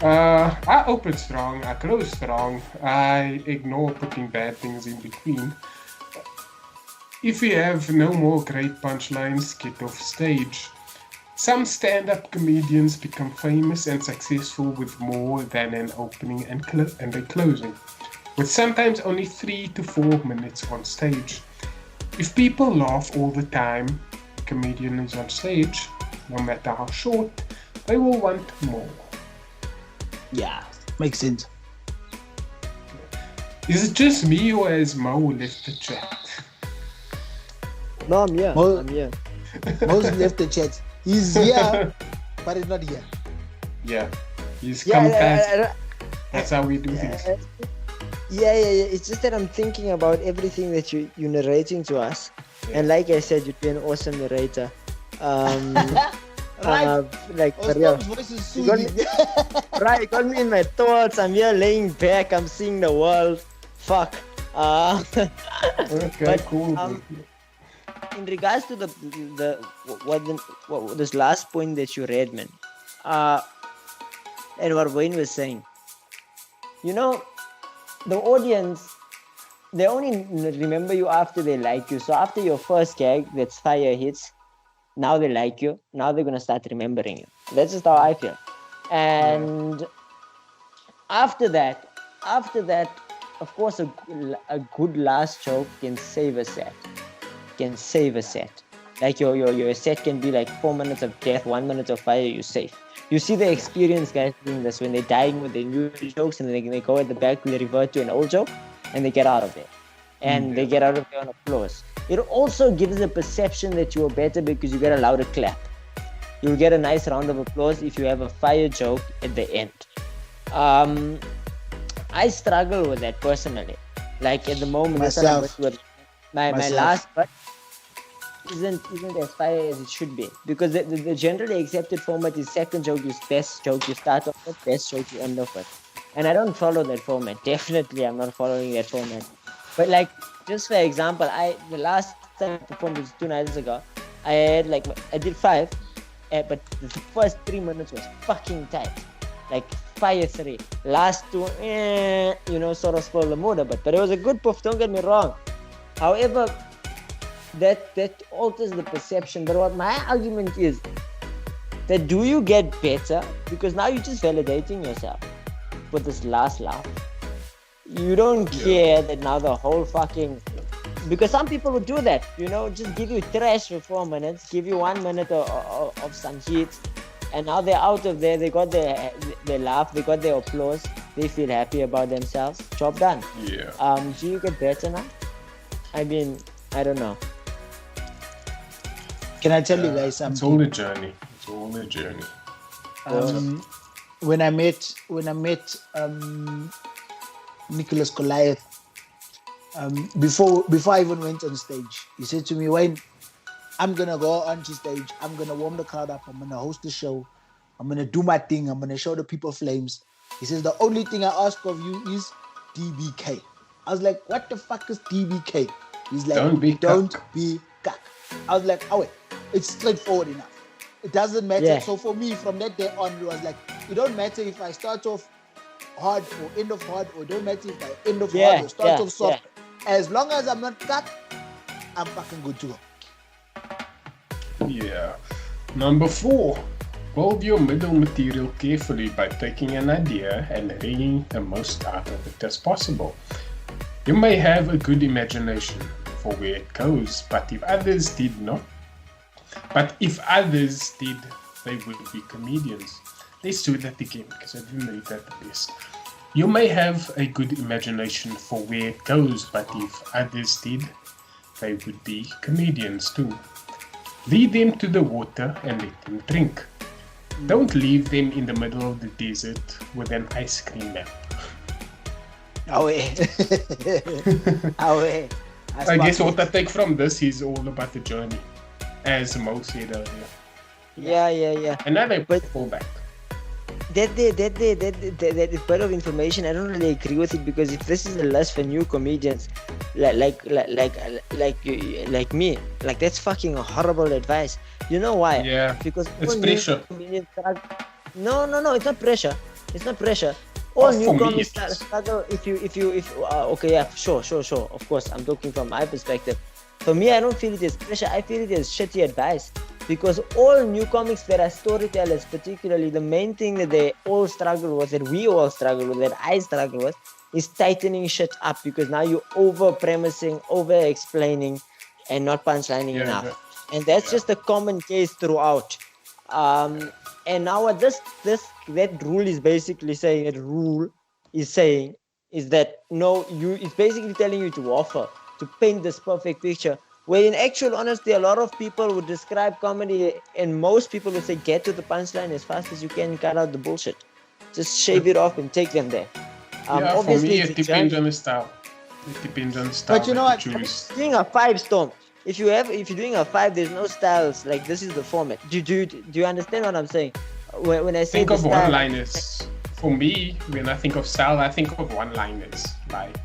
I open strong, I close strong, I ignore putting bad things in between. If you have no more great punchlines, get off stage. Some stand-up comedians become famous and successful with more than an opening and a closing, with sometimes only 3 to 4 minutes on stage. If people laugh all the time, a comedian is on stage, no matter how short, they will want more. Yeah, makes sense. Is it just me or has Mo left the chat? No, I'm here. Mo- I'm here. Most left the chat. He's here, but he's not here. Yeah, he's Yeah, come I- back. I- That's how we do things. yeah. It's just that I'm thinking about everything that you're narrating to us, and like I said, you'd be an awesome narrator. Right. Like for real. Osman's voice is You got soothing. Right, got me in my thoughts. I'm here laying back. I'm seeing the world. Fuck. Okay, but, cool. In regards to what this last point that you read, man, and what Wayne was saying, you know, the audience, they only remember you after they like you. So after your first gag, that's fire hits. Now they like you. Now they're gonna start remembering you. That's just how I feel. And after that, of course, a good last joke can save a set. Like your set can be like 4 minutes of death, 1 minute of fire. You're safe. You see the experienced guys doing this when they're dying with their new jokes, and then they go at the back, they revert to an old joke, and they get out of there. And they get out of there on applause. It also gives a perception that you are better because you get a louder clap. You'll get a nice round of applause if you have a fire joke at the end. I struggle with that personally. Like at the moment, Myself. my Myself. last but isn't as fire as it should be, because the generally accepted format is second joke is best joke you start off with, best joke you end off with, and I don't follow that format. Definitely, I'm not following that format. But like, just for example, the last time I performed was 2 nights ago. I did 5, but the first 3 minutes was fucking tight, like fire 3. Last 2, sort of spoiled the mood a bit, but it was a good puff. Don't get me wrong. However, that alters the perception. But what my argument is that do you get better because now you're just validating yourself with this last laugh. You don't care that now the whole fucking, because some people would do that, just give you trash for 4 minutes, give you 1 minute of some heat, and now they're out of there. They got their laugh, they got their applause, they feel happy about themselves. Job done. Yeah. Do you get better now? I mean, I don't know. Can I tell you guys It's something? all a journey. When I met Nicholas Goliath, before I even went on stage, he said to me, Wayne, I'm gonna go onto stage, I'm gonna warm the crowd up, I'm gonna host the show, I'm gonna do my thing, I'm gonna show the people flames. He says the only thing I ask of you is DBK. I was like, what the fuck is DBK? He's like, Don't be cuck. I was like, oh wait, it's straightforward enough. It doesn't matter. Yeah. So for me, from that day on, it was like, it don't matter if I start off hard or end off hard, or it don't matter if I end off hard or start off soft. As long as I'm not cuck, I'm fucking good to go. Yeah. Number 4. Build your middle material carefully by taking an idea and wringing the most out of it as possible. You may have a good imagination for where it goes, but if others did, they would be comedians. Let's do that again because I didn't read that the best. You may have a good imagination for where it goes, but if others did, they would be comedians too. Lead them to the water and let them drink. Don't leave them in the middle of the desert with an ice cream map. Away. I guess what I take from this is all about the journey, as Mo said earlier. Yeah. And now they fall back. That bit of information, I don't really agree with it, because if this is a list for new comedians, like me, like that's fucking horrible advice. You know why? Yeah. Because It's all new pressure. comedians No, it's not pressure. It's not pressure. All Oh, for me, newcomers it is. struggle okay, yeah, sure. Of course, I'm talking from my perspective. For me, I don't feel it as pressure. I feel it as shitty advice because all new comics that are storytellers, particularly, the main thing that they all struggle with, that we all struggle with, that I struggle with, is tightening shit up because now you're over premising, over explaining, and not punchlining Yeah, enough. yeah. And that's Yeah. just a common case throughout. And now what that rule is basically saying, is that no, it's basically telling you to offer, to paint this perfect picture. Where in actual honesty, a lot of people would describe comedy, and most people would say, get to the punchline as fast as you can, cut out the bullshit. Just shave it off and take them there. Yeah, for Obviously, me, it's it a journey. depends on the style. It depends on the style But you know that what? you choose. Doing a 5 storm. If you're doing a 5, there's no styles. Like, this is the format. Do you understand what I'm saying? When I say Think the of style, one-liners. For me, when I think of style, I think of one-liners. Like,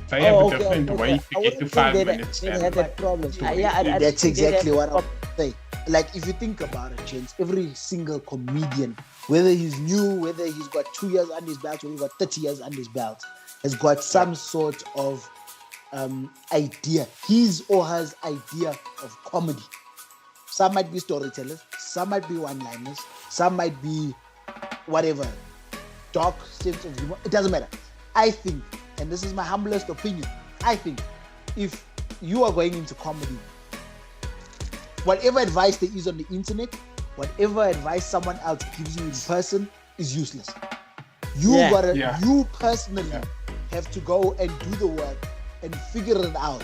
they have a different way to get to 5 minutes. They have that problem. That's exactly what I'm saying. Like, if you think about it, James, every single comedian, whether he's new, whether he's got 2 years under his belt, whether he's got 30 years under his belt, has got some sort of idea, his or her idea of comedy. Some might be storytellers, some might be one-liners, some might be whatever, dark sense of humor. It doesn't matter. I think, and this is my humblest opinion, I think if you are going into comedy, whatever advice there is on the internet, whatever advice someone else gives you in person is useless. You personally have to go and do the work and figure it out.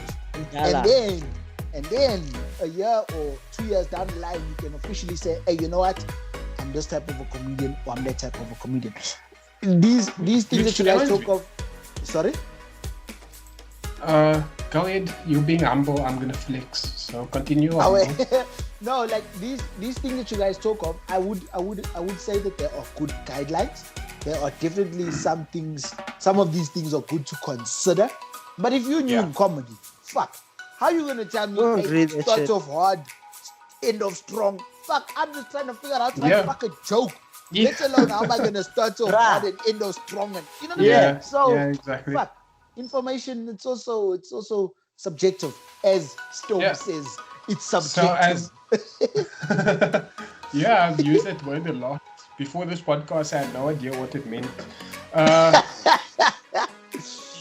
And then a year or 2 years down the line, you can officially say, hey, you know what? I'm this type of a comedian, or I'm that type of a comedian. These things that you guys talk of. Sorry? Go ahead. You're being humble. I'm gonna flex. So continue. No, like these things that you guys talk of, I would say that they are good guidelines. There are definitely some of these things are good to consider. But if you're new in comedy, fuck, how you gonna tell me hey, start off hard, end off strong? Fuck, I'm just trying to figure out how to fuck a joke. Yeah. Let alone how am I gonna start off hard and end off strong, and you know what I mean? So exactly. fuck, information it's also subjective, as Storm says. It's subjective. Yeah, I've used that word a lot. Before this podcast, I had no idea what it meant.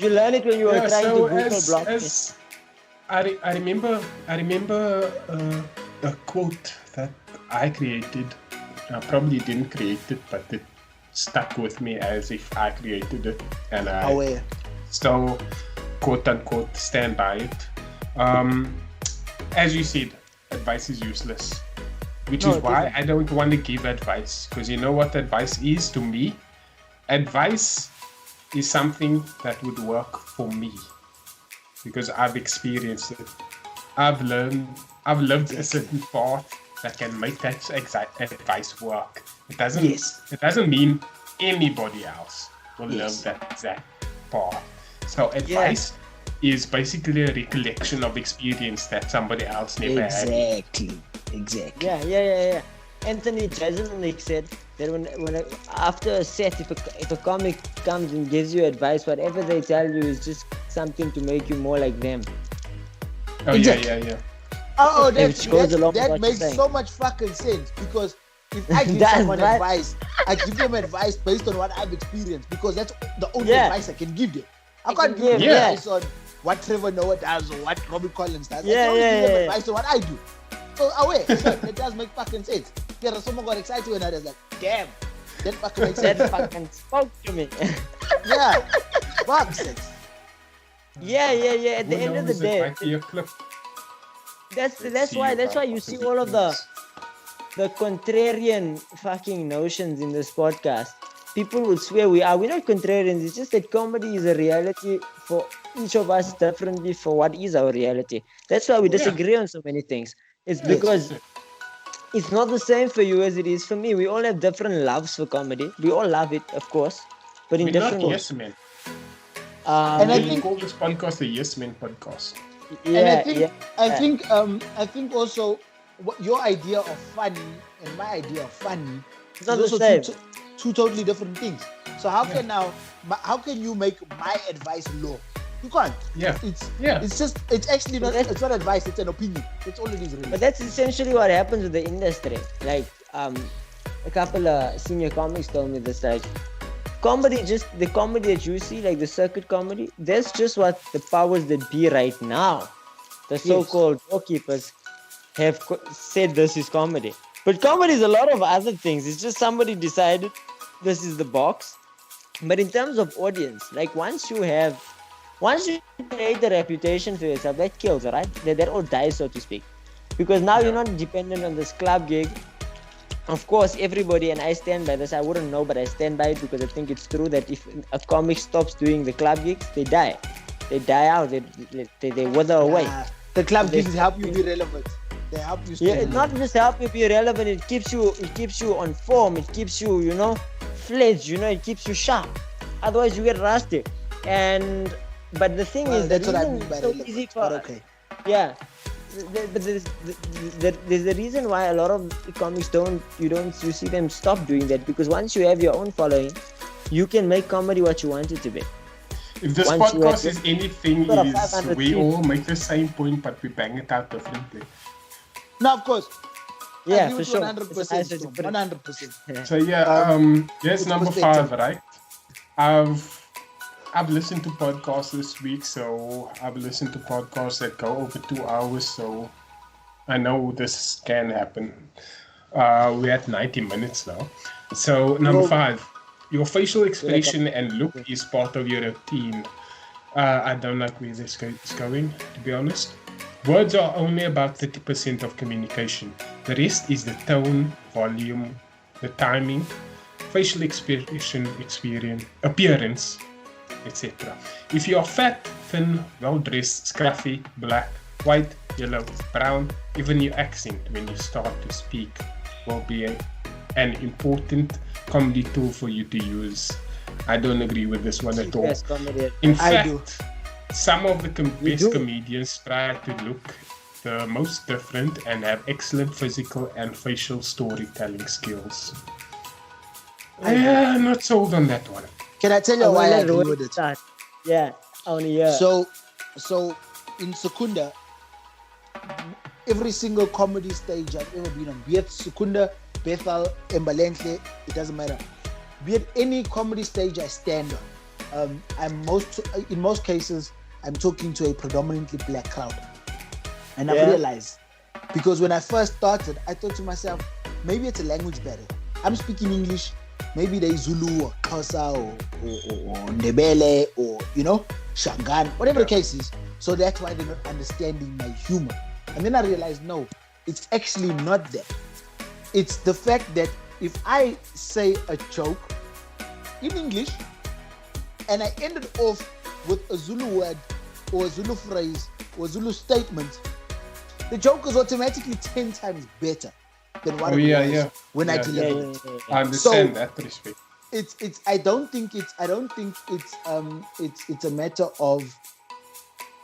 You learn it when you were trying to Google block. I remember a quote that I created. I probably didn't create it, but it stuck with me as if I created it, and I still quote unquote stand by it. As you said, advice is useless, which is why I don't want to give advice, because you know what advice is to me? Advice is something that would work for me because I've experienced it. I've lived a certain path that can make that exact advice work. It doesn't mean anybody else will live that exact path. So advice is basically a recollection of experience that somebody else never had. Exactly. Yeah. Anthony Jeselnik said that when after a set, if a comic comes and gives you advice, whatever they tell you is just something to make you more like them. Oh, exactly. yeah. Oh, that makes so much fucking sense, because if I give someone advice, I give them advice based on what I've experienced, because that's the only advice I can give them. I can't give them advice on what Trevor Noah does or what Robbie Collins does. I can only give them advice on what I do. So it does make fucking sense. Yeah, someone got excited when I was like, damn, that fucking makes sense. That fucking spoke to me. Yeah, fuck sense. Yeah. At the end of the day, that's why you see all of the contrarian fucking notions in this podcast. People would swear we're not contrarians. It's just that comedy is a reality for each of us differently for what is our reality. That's why we disagree on so many things. It's because it's not the same for you as it is for me. We all have different loves for comedy. We all love it, of course, but in different ways. Yes men. And I think call this podcast the Yes Men podcast. I think also your idea of funny and my idea of funny it's not the same. two totally different things. So how can you make my advice law? You can't. Yeah. It's actually not. It's not advice. It's an opinion. That's all it is, really. But that's essentially what happens with the industry. Like, a couple of senior comics told me this. Like, comedy, just the comedy that you see, like the circuit comedy, that's just what the powers that be right now, the so-called doorkeepers, have said this is comedy. But comedy is a lot of other things. It's just somebody decided this is the box. But in terms of audience, like once you create a reputation for yourself, that kills, right? That all dies, so to speak. Because now you're not dependent on this club gig. Of course, everybody, and I stand by this, I wouldn't know, but I stand by it because I think it's true that if a comic stops doing the club gigs, they die. They die out. They wither away. The club gigs help you be relevant. They help you stay it's not just help you be relevant, it keeps you on form, it keeps you, fledged, it keeps you sharp. Otherwise you get rusty. But the thing is, that's the what I reason mean by it's so relevant. easy for But okay. Yeah. But there's a reason why a lot of comics you see them stop doing that, because once you have your own following, you can make comedy what you want it to be. If this Once podcast is anything, got a is 500 we people. all make the same point, but we bang it out differently. No, of course. Yeah, I for agree sure. with 100%. 100%. So here's number perspective. 5, right? I've listened to podcasts this week, so I've listened to podcasts that go over 2 hours, so I know this can happen. We're at 90 minutes now. So number 5, your facial expression and look is part of your routine. I don't like where this is going, to be honest. Words are only about 30% of communication. The rest is the tone, volume, the timing, facial expression, appearance, etc. If you are fat, thin, well-dressed, scruffy, black, white, yellow, brown, even your accent when you start to speak will be an important comedy tool for you to use. I don't agree with this one at all. Best comedy. In I fact, do. some of the best do. comedians try to look the most different and have excellent physical and facial storytelling skills. I'm not sold on that one. Can I tell you why I agree with it? Start. Yeah, only yeah. So in Secunda, every single comedy stage I've ever been on, be it Secunda, Bethel, Embalenhle, it doesn't matter. Be it any comedy stage I stand on, in most cases, I'm talking to a predominantly black crowd. And I've realized, because when I first started, I thought to myself, maybe it's a language barrier. I'm speaking English, maybe they Zulu or Xhosa or Ndebele or, Shangaan, whatever the case is. So that's why they're not understanding my humor. And then I realized, no, it's actually not that. It's the fact that if I say a joke in English and I end it off with a Zulu word or a Zulu phrase or a Zulu statement, the joke is automatically 10 times better than what it was when I delivered it. I understand that respect. I don't think it's a matter of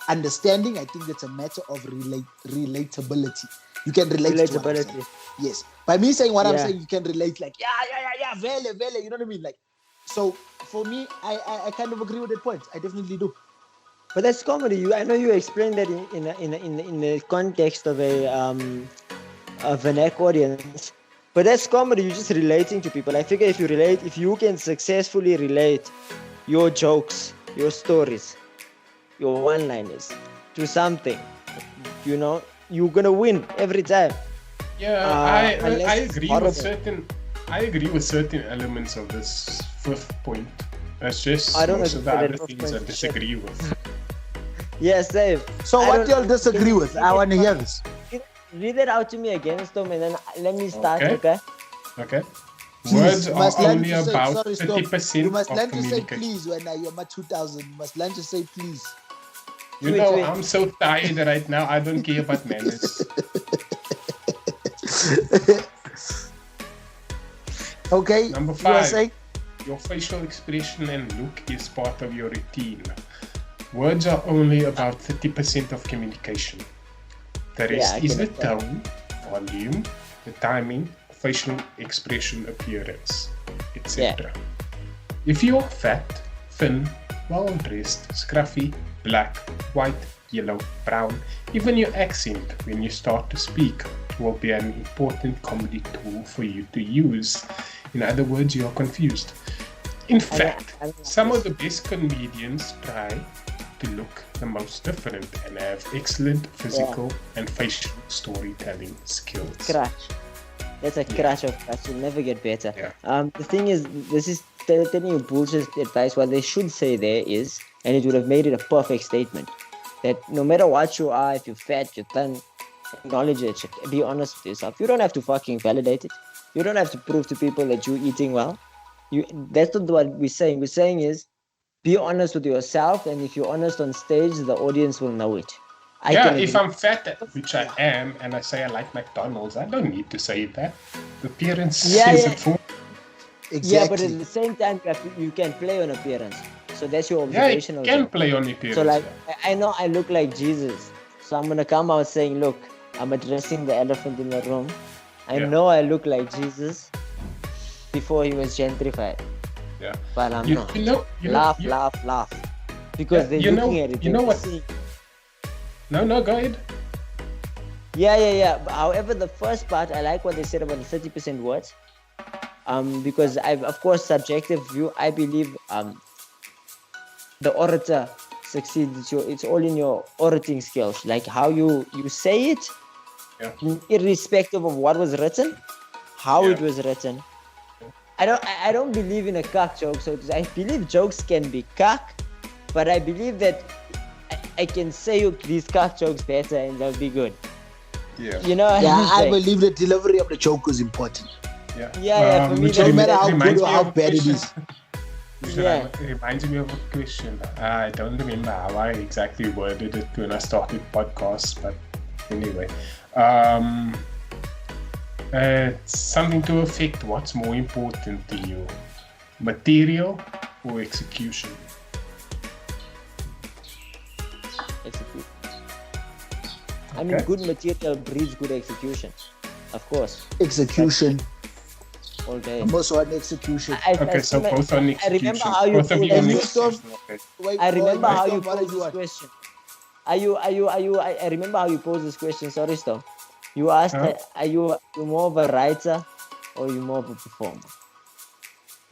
understanding. I think it's a matter of relatability. You can relate to what I'm saying. Yes. By me saying what I'm saying, you can relate, like, vele, you know what I mean? Like, so for me, I kind of agree with that point. I definitely do. But that's comedy. I know you explained that in the context of a neck audience. But that's comedy. You're just relating to people. I figure if you can successfully relate your jokes, your stories, your one-liners to something, you're gonna win every time. Yeah, I agree with certain. I agree with certain elements of this 5th point. That's just most of the other things I disagree with. Yes, same. So what do y'all disagree with? I want to hear this. Read it out to me again, Storm, and then let me start, okay? Okay. Please, Words you are must learn only to say, about sorry, Storm. 30% You must of learn to say communication. please when you're my 2000. You must learn to say please. You know, I'm so tired right now, I don't care about manners. Okay. Number You are 5. saying? Your facial expression and look is part of your routine. Words are only about 30% of communication. The rest is the tone, volume, the timing, facial expression, appearance, etc. If you're fat, thin, well-dressed, scruffy, black, white, yellow, brown, even your accent when you start to speak will be an important comedy tool for you to use. In other words, you are confused. In fact, some of the best comedians try to look the most different and have excellent physical and facial storytelling skills. Crash. That's a crash of crash. You'll never get better. Yeah. The thing is, this is telling you bullshit advice. What they should say there is, and it would have made it a perfect statement, that no matter what you are, if you're fat, you're thin, acknowledge it. Be honest with yourself. You don't have to fucking validate it. You don't have to prove to people that you're eating well. That's not what we're saying. We're saying is, be honest with yourself, and if you're honest on stage, the audience will know it. If I'm fat, which I am, and I say I like McDonald's, I don't need to say that. The appearance says it for me. Exactly. Yeah, but at the same time, you can play on appearance. So that's your observation. Yeah, you can play on appearance. So like, I know I look like Jesus. So I'm going to come out saying, look, I'm addressing the elephant in the room. I know I look like Jesus before he was gentrified. Yeah. But I'm not. Laugh. Because they're looking at it. You know what? No, go ahead. Yeah. But however, the first part, I like what they said about the 30% words. Because of course, subjective view, I believe the orator succeeds. It's all in your orating skills, like how you say it, irrespective of what was written, how it was written. I don't believe in a cuck joke, so I believe jokes can be cuck, but I believe that I can say these cuck jokes better and they'll be good. Yeah. You know. I believe the delivery of the joke is important. Yeah. For me, no matter how good or how bad it is. It reminds me of a question. I don't remember how I exactly worded it when I started podcasts, but anyway. It's something to affect what's more important to you, material or execution? Execution. I mean, good material breeds good execution, of course. Execution. All day. I'm also on execution. So both on execution. I remember how you both of you on execution. I remember how you posed this question. I remember how you posed this question. Sorry, Storm. You asked, are you more of a writer or are you more of a performer?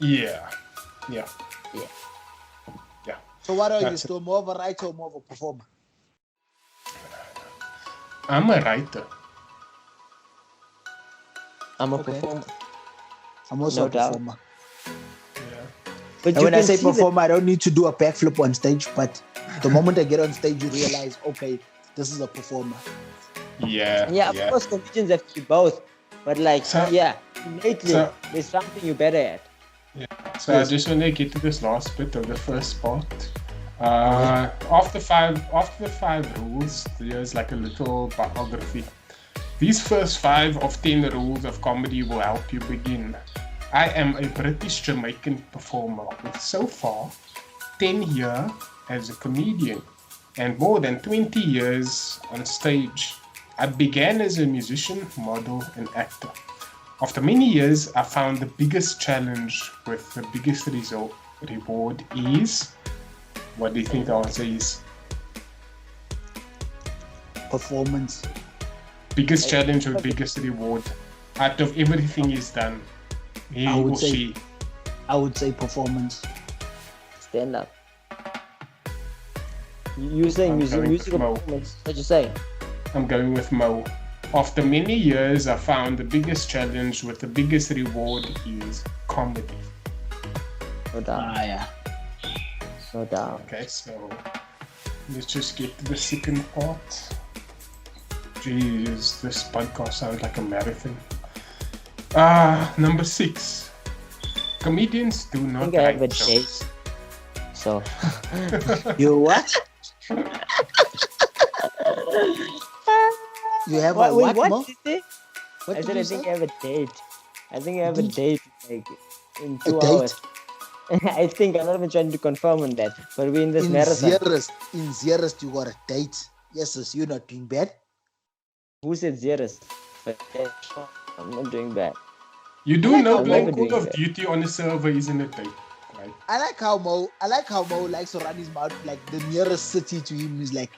Yeah. So what are you, still more of a writer or more of a performer? I'm a writer. I'm a performer. I'm also a performer. But and when I say performer, I don't need to do a backflip on stage, but the moment I get on stage, you realize, okay, this is a performer. Yeah. Of course, comedians have to be both. But innately, there's something you're better at. Yeah. So I just want to get to this last bit of the first part. After the five rules, there's like a little biography. These first 5 of 10 rules of comedy will help you begin. I am a British Jamaican performer with so far 10 years as a comedian and more than 20 years on stage. I began as a musician, model, and actor. After many years, I found the biggest challenge with the biggest reward is... What do you think the answer is? Performance. Biggest challenge or biggest reward? Out of everything is done, he or she. I would say performance. Stand up. You saying musical performance? What you saying? I'm going with Mo. After many years, I found the biggest challenge with the biggest reward is comedy. No doubt. No doubt. Okay, so let's just get to the second part. Jeez, this podcast sounds like a marathon. Number 6. Comedians do not I think I have a write date. jokes. So. You what? You have a what? What did you say? What I did said you I say? think I have a date. I think I have a Date? date like in A 2 date? hours. I think I'm not even trying to confirm on that, but we're in this marathon. In Zeerust, you got a date. Yes, sis, you're not doing bad. Who said Zeerust? But I'm not doing bad. You do like know how playing Mo- Call of Duty on a server isn't a thing, right? I like how Mo likes to run his mouth like the nearest city to him is like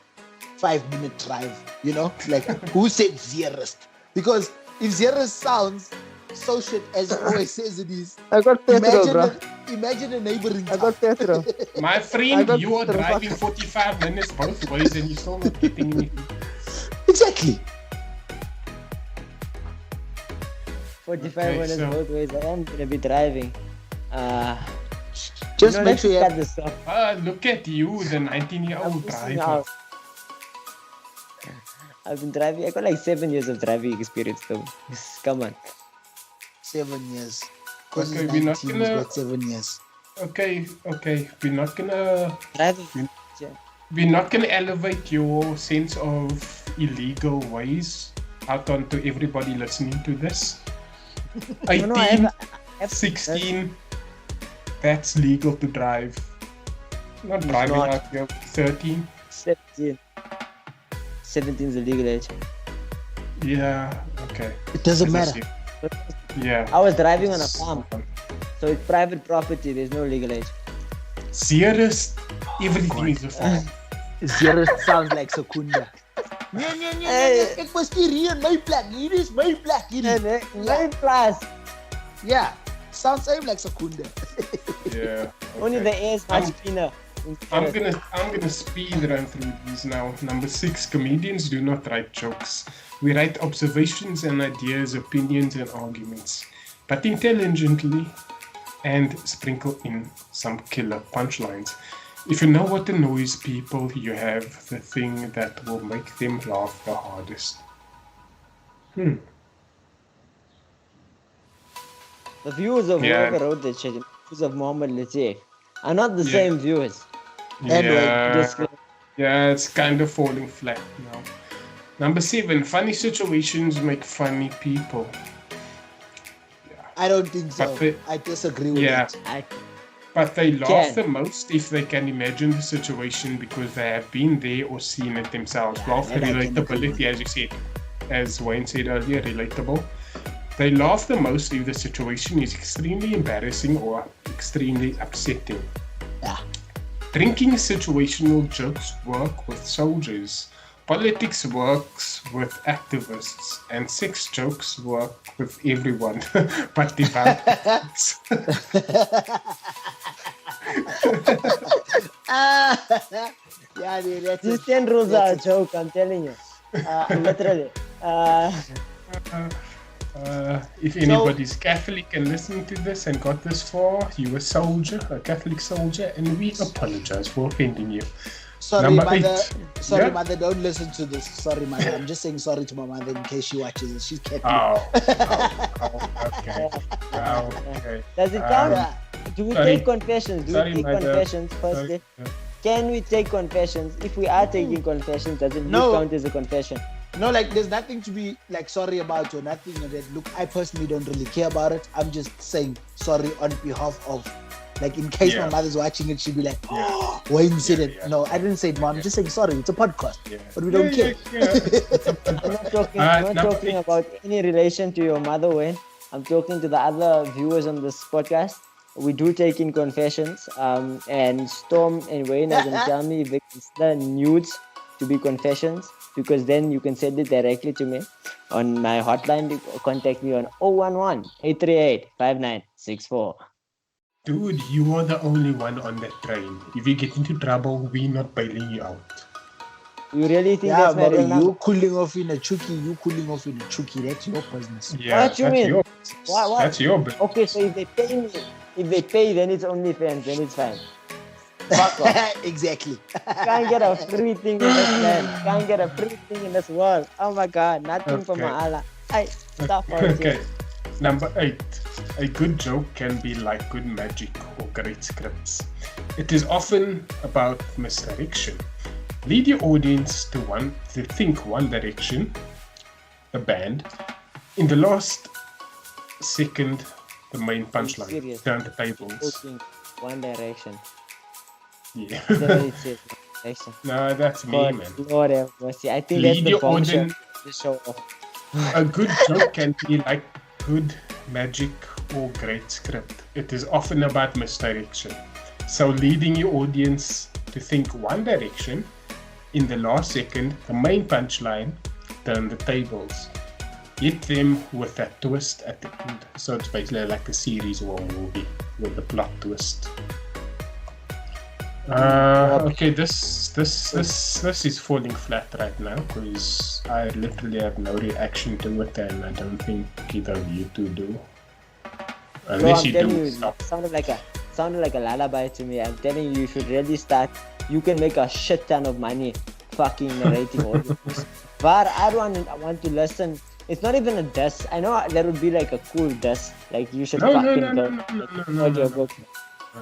5-minute drive. You know, like who said Zeerust? Because if Zeerust sounds so shit as he always says it is, I got petrol, bro. imagine a neighboring I town. got petrol. My I friend, got you are petrol, fuck. driving 45 minutes both ways and you're still not getting anything. Exactly. 45 Okay, minutes so- both ways. I am gonna be driving. Just make let's sure you cut have this off. Look at you, the I'm 19-year-old missing driver. out. I've been driving. I got like 7 years of driving experience though. Come on. 7 years. Because Okay, it's we're not 19, gonna- he's got 7 years. Okay, we're not gonna Driving. elevate your sense of illegal ways out onto everybody listening to this. 18, No, I have 16, that's legal to drive. Not driving not. out here. 13, 17. 17 is the legal age. yeah, okay. It doesn't As I matter. said, yeah. I was driving on a farm, so it's private property. There's no legal age. Serious, everything is a farm. Zeerust sounds like Secunda. Nee, ek was hier in my plek. Hier is my plek. Very plus. Yeah, sounds same like Secunda. Yeah. Only okay. the air is much cleaner. I'm gonna speed run through these now. Number 6, comedians do not write jokes. We write observations and ideas, opinions and arguments, but intelligently and sprinkle in some killer punchlines. If you know what annoys people, you have the thing that will make them laugh the hardest. The viewers of Yeah. whoever wrote that shit, the viewers of Muhammad Latif, are not the Yeah. same viewers. Yeah, it's kind of falling flat now. Number 7, funny situations make funny people. I don't think so. But they- I disagree with Yeah. it. But they laugh Can. the most if they can imagine the situation because they have been there or seen it themselves. Yeah, Laugh that I can agree relatability, as you said, as Wayne said earlier, relatable. They laugh the most if the situation is extremely embarrassing or extremely upsetting. Yeah. Drinking situational jokes work with soldiers. Politics works with activists, and sex jokes work with everyone, but devout. Yeah, dude, that's These it. 10 rules are a That's it. joke, I'm telling you. Literally. If anybody's Catholic and listening to this and got this far, you a soldier, a Catholic soldier, and we apologize for offending you. Sorry, Number mother. 8. Sorry, Yeah? mother. Don't listen to this. Sorry, mother. I'm just saying sorry to my mother in case she watches it. She's Catholic. Okay. Okay. Does it count? Yeah. Do we Sorry. take confessions? Do Sorry, we take my dad. confessions firstly? Can we take confessions? If we are taking confessions, does it No. count as a confession? No, like there's nothing to be like sorry about or nothing of that. Look, I personally don't really care about it. I'm just saying sorry on behalf of, like, in case Yeah. my mother's watching it, she'd be like, Yeah. oh, Wayne said Yeah, it. yeah. No, I didn't say it, mom. I'm just saying sorry. It's a podcast, Yeah. but we don't care. I'm not talking, I'm not number talking 8. about any relation to your mother, Wayne. I'm talking to the other viewers on this podcast. We do take in confessions. And Storm and Wayne are gonna tell me if they consider nudes to be confessions, because then you can send it directly to me on my hotline. Contact me on 011-838-5964. Dude, you are the only one on that train. If you get into trouble, we're not bailing you out. You really think Yeah, that's my but real number? you cooling off in a chuki, you cooling off in a chuki. That's your business. Yeah, What you that's mean? your business. What? That's your business. Okay, so if they pay me, then it's OnlyFans, then it's fine. Fuck off. Exactly. Can't get a free thing in this land. Can't get a free thing in this world. Oh my god, nothing for Okay. my Allah. Hey, stop all this. Okay. Number 8. A good joke can be like good magic or great scripts. It is often about misdirection. Lead your audience to think one direction, the band. In the last second, the main punchline. serious? Turn the tables. Talking One Direction. Yeah. Then it says Direction. No, that's me, God, man. Lord have mercy. I think Lead that's the your bombshell audience. to show off. A good joke can be like good magic or great script. It is often about misdirection. So leading your audience to think one direction, in the last second, the main punchline, turn the tables. Hit them with that twist at the end. So it's basically like a series or a movie with a plot twist. Okay, this is falling flat right now because I literally have no reaction to it, and I don't think either of you two do. Unless you do. It sounded like a lullaby to me. I'm telling you, you should really start. You can make a shit ton of money fucking narrating audiobooks. But I want to listen. It's not even a diss. I know that would be like a cool diss. Like you should audiobook.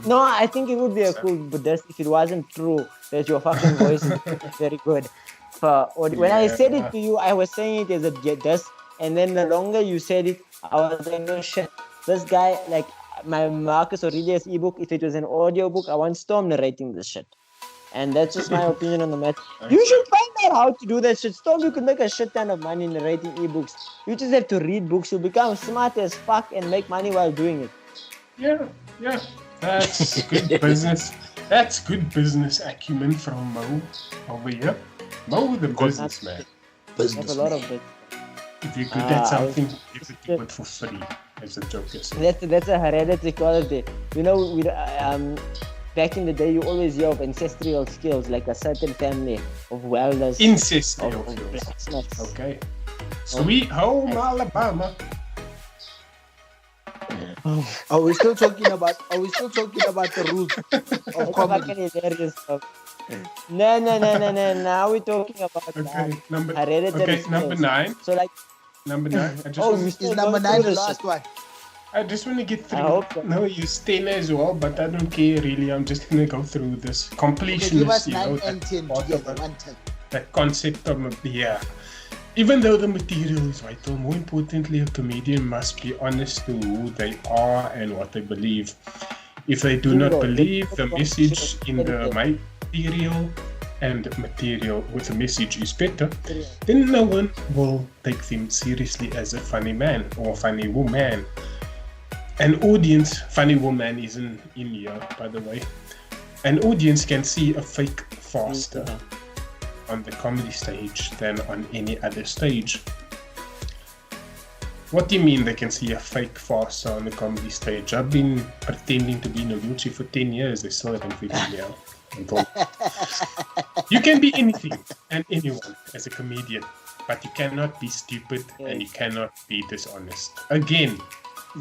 No, I think it would be a cool diss if it wasn't true that your fucking voice is very good. When I said it to you, I was saying it as a diss, and then the longer you said it, I was like, no shit. This guy, like my Marcus Aurelius ebook, if it was an audiobook, I want Storm narrating this shit. And that's just my opinion on the matter. You should find out how to do that shit. Storm, you could make a shit ton of money narrating ebooks. You just have to read books. You'll become smart as fuck and make money while doing it. Yeah. That's good business. That's good business acumen from Mo over here. Mo, the businessman. Have a lot of it. If you're good at something, you could do it for free, as a joke. That's a hereditary quality. You know, back in the day, you always hear of ancestral skills, like a certain family of welders. Ancestral skills. Okay. Sweet home Alabama. Are we still talking about the rules of comedy? No. Now we're talking about hereditary skills. Number 9. So like number 9. Is number 9 the last one? I just want to get through. So. No, you stay as well, but I don't care really. I'm just gonna go through this completion. Give us 9 and 10 together, one time. That concept of even though the material is vital, more importantly, a comedian must be honest to who they are and what they believe. If they do not believe the message in the material and material with the message is better, then no one will take them seriously as a funny man or funny woman. An audience, funny woman isn't in here, by the way. An audience can see a fake faster on the comedy stage than on any other stage. What do you mean they can see a fake faster on the comedy stage? I've been pretending to be Noguchi for 10 years. They still haven't figured me out. You can be anything and anyone as a comedian, but you cannot be stupid and you cannot be dishonest. Again,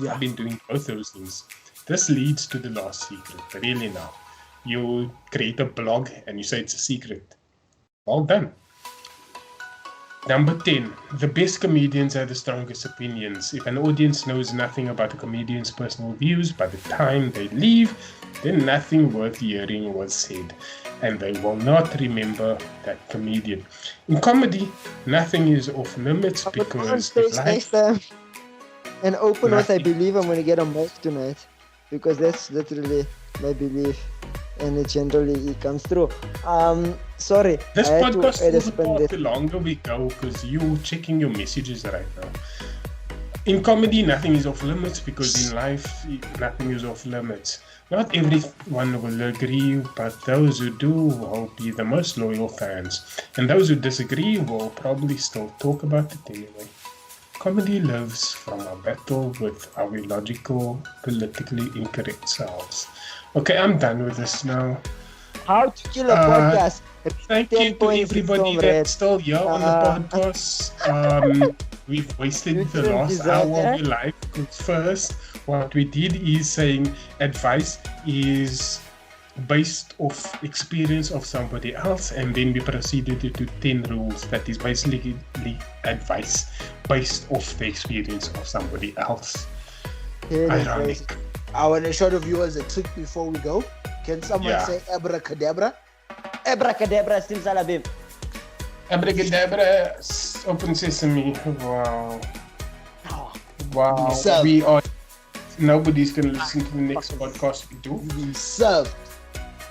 I've been doing both those things. This leads to the last secret. Really now. You create a blog and you say it's a secret. Well done. Number 10. The best comedians have the strongest opinions. If an audience knows nothing about a comedian's personal views by the time they leave, then nothing worth hearing was said, and they will not remember that comedian. In comedy, nothing is off limits because next time and open what I believe I'm going to get a mic tonight, because that's literally my belief. And it generally comes through. Sorry. This podcast falls apart the longer we go because you're checking your messages right now. In comedy, nothing is off limits because in life, nothing is off limits. Not everyone will agree, but those who do will be the most loyal fans. And those who disagree will probably still talk about it anyway. Comedy lives from our battle with our illogical, politically incorrect selves. Okay, I'm done with this now. How to kill a podcast. Thank you to everybody that's still here on the podcast. We've wasted the last hour of your life. First, what we did is saying advice is based off experience of somebody else, and then we proceeded to 10 rules that is basically advice based off the experience of somebody else. Ironic. I want to show the viewers a trick before we go. Can someone say abracadabra? Abracadabra, still salabim. Abracadabra, open sesame. Wow. We are. Nobody's gonna listen to the next podcast we do. Served.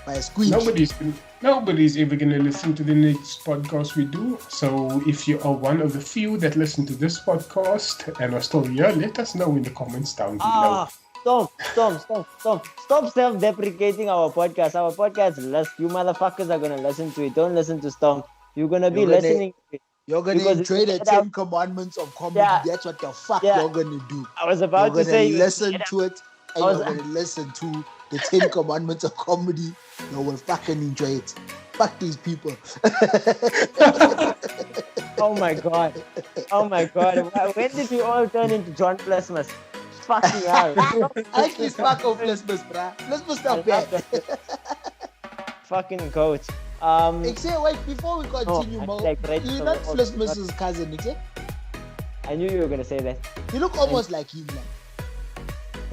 by a squeak. Nobody's ever gonna listen to the next podcast we do. So if you are one of the few that listen to this podcast and are still here, let us know in the comments down below. Stop self-deprecating our podcast. Our podcast list. You motherfuckers are gonna listen to it. Don't listen to Storm. You're gonna be listening to it. You're gonna Because enjoy the it's- 10 commandments of comedy. Yeah. That's what the fuck Yeah. you're gonna do. I was about You're to gonna say you listen to it, and I was- you're gonna listen to the 10 commandments of comedy. You will fucking enjoy it. Fuck these people. Oh my god. When did we all turn into John Plasmas? Fucking hell. Actually, fuck off, Lesbos, bruh. Lesbos not bad. Fucking goat. Except, wait, before we continue, I Mo, like right you're from not the- Lesbos' cousin, except I knew you were gonna say that. you look almost like him, man.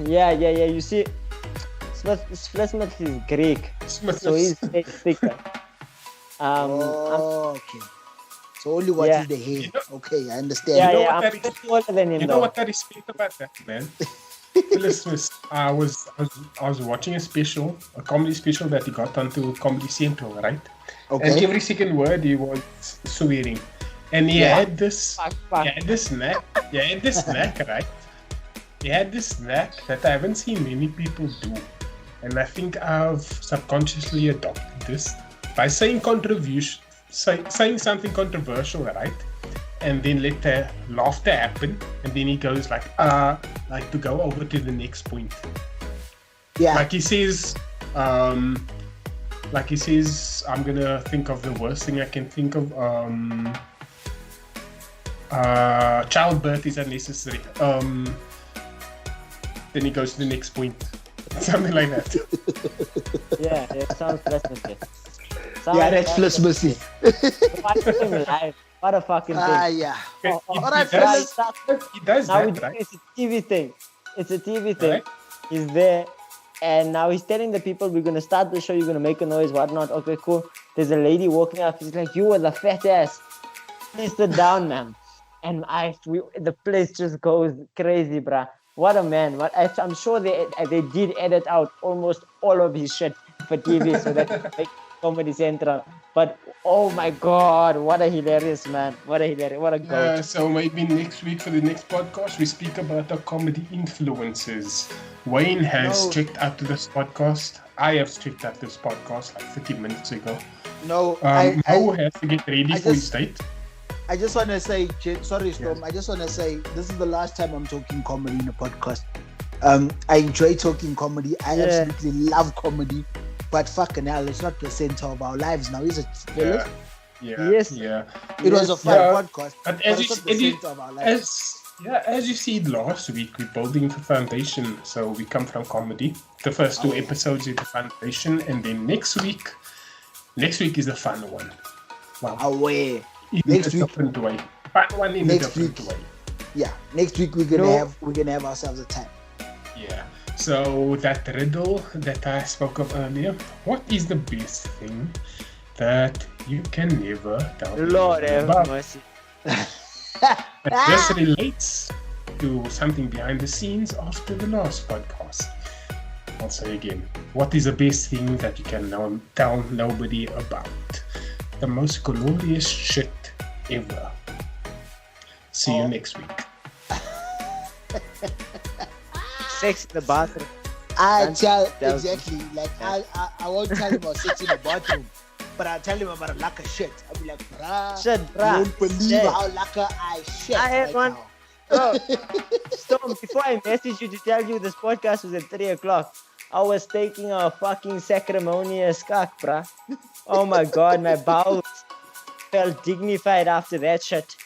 Yeah. You see, Plasmas is Greek, so he's thicker. Oh, okay. So only what is Yeah. the hair. You know- Okay, I understand. know Yeah, what I'm that is? much taller than him You know though. what I respect about that, man? Listeners, I was watching a comedy special that he got onto Comedy Central, right? And Okay. every second word he was swearing, and he Yeah. had this, Fuck. he had this knack, right? He had this knack that I haven't seen many people do, and I think I've subconsciously adopted this by saying saying something controversial, right? And then let the laughter happen, and then he goes like to go over to the next point. Yeah. Like he says, I'm gonna think of the worst thing I can think of. Childbirth is unnecessary. Then he goes to the next point. Something like that. Yeah, it sounds Plasmas. Yeah, that's Lesbos. What a fucking thing. Yeah. He Alright, does- fellas. He does Now that, right? it's a TV thing. It's a TV thing. Right. He's there, and now he's telling the people, "We're gonna start the show. You're gonna make a noise, whatnot." Okay, cool. There's a lady walking up. She's like, "You are the fat ass. Please sit down, ma'am." And the place just goes crazy, bruh. What a man! I'm sure they did edit out almost all of his shit for TV so that it make Comedy Central. But oh my god, what a hilarious man! What a goat! So maybe next week for the next podcast we speak about our comedy influences. Wayne has No. checked out to this podcast. I have checked out this podcast like 30 minutes ago. No, Mo has to get ready I for his just- date. I just want to say, sorry, Storm. I just want to say this is the last time I'm talking comedy in a podcast. I enjoy talking comedy. I Yeah. absolutely love comedy, but fucking hell, it's not the center of our lives now, is it, fellas? Yeah. Yes. Yeah. It was a fun Yeah. podcast, But but as it's you, not the as you center of our lives. as you see last week, we're building the foundation. So we come from comedy. The first two episodes is the foundation, and then next week is the fun one. Wow. Away. In Next a week. different way. Fun one in Next a different week. way. Yeah, next week we're gonna No. have ourselves a time. Yeah. So that riddle that I spoke of earlier, what is the best thing that you can never tell Lord anyone have about? mercy. And this relates to something behind the scenes after the last podcast. I'll say again, what is the best thing that you can tell nobody about? The most glorious shit ever. See you next week. Sex in the bathroom. I And tell that was- exactly like I won't tell him about sex in the bathroom, but I'll tell him about a lack of shit. I'll be like, bruh, Shit, you bruh. won't believe Shit. how lacquer I shit I had right one- now. Oh, Storm, before I messaged you to tell you this podcast was at 3 o'clock, I was taking a fucking sacrimonious cock, bruh. Oh my god, my bowels felt dignified after that shit.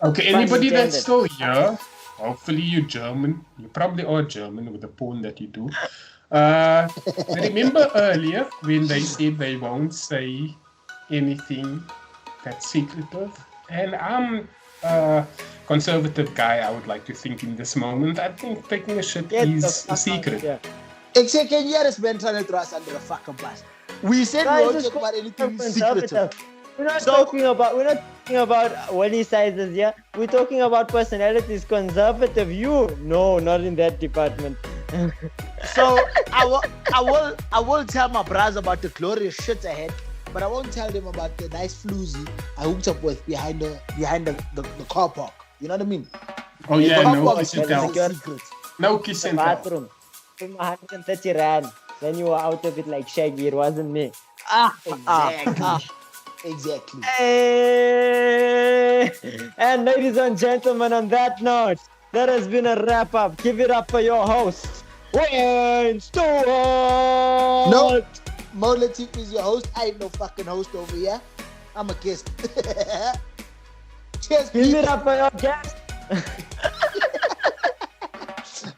Okay, Pun anybody intended. that's still here, hopefully you're German. You probably are German with the porn that you do. Remember earlier when they said they won't say anything that's secretive? And I'm a conservative guy, I would like to think in this moment. I think taking a shit Get the is fuck a out secret. of here. Except can you hear this man trying to throw us under the fucking bus? We said Guys, we won't just talk about anything conservative. secretive. We're not So- talking about Wally sizes here. We're talking about personalities. Conservative, you? No, not in that department. So I will tell my brothers about the glorious shit ahead, but I won't tell them about the nice floozy I hooked up with behind the car park. You know what I mean? Oh yeah, car no park kiss is and tell. a secret. No kiss The and tell. bathroom. From 130 rand. Then you were out of it like Shaggy. It wasn't me. Exactly. Hey! And ladies and gentlemen, on that note, that has been a wrap up. Give it up for your host, Wayne Stewart. No, Mo Latif is your host. I ain't no fucking host over here. I'm a guest. Cheers, Give Pete. it up for your guest.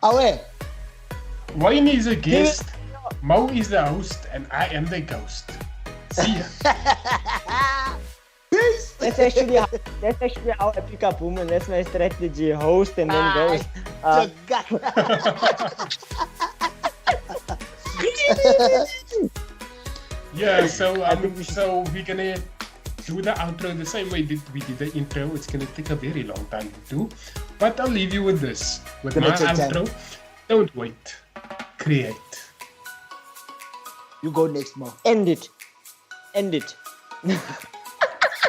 Away. Wayne is a guest, Mo is the host, and I am the ghost. See ya. Peace. That's actually how I pick up women. That's my strategy. Host and then ghost. Yeah, so so we're gonna do the outro the same way we did the intro. It's gonna take a very long time to do, but I'll leave you with this. With my outro, don't wait, create. You go next, Mo. End it.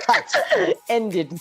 Cut. End it.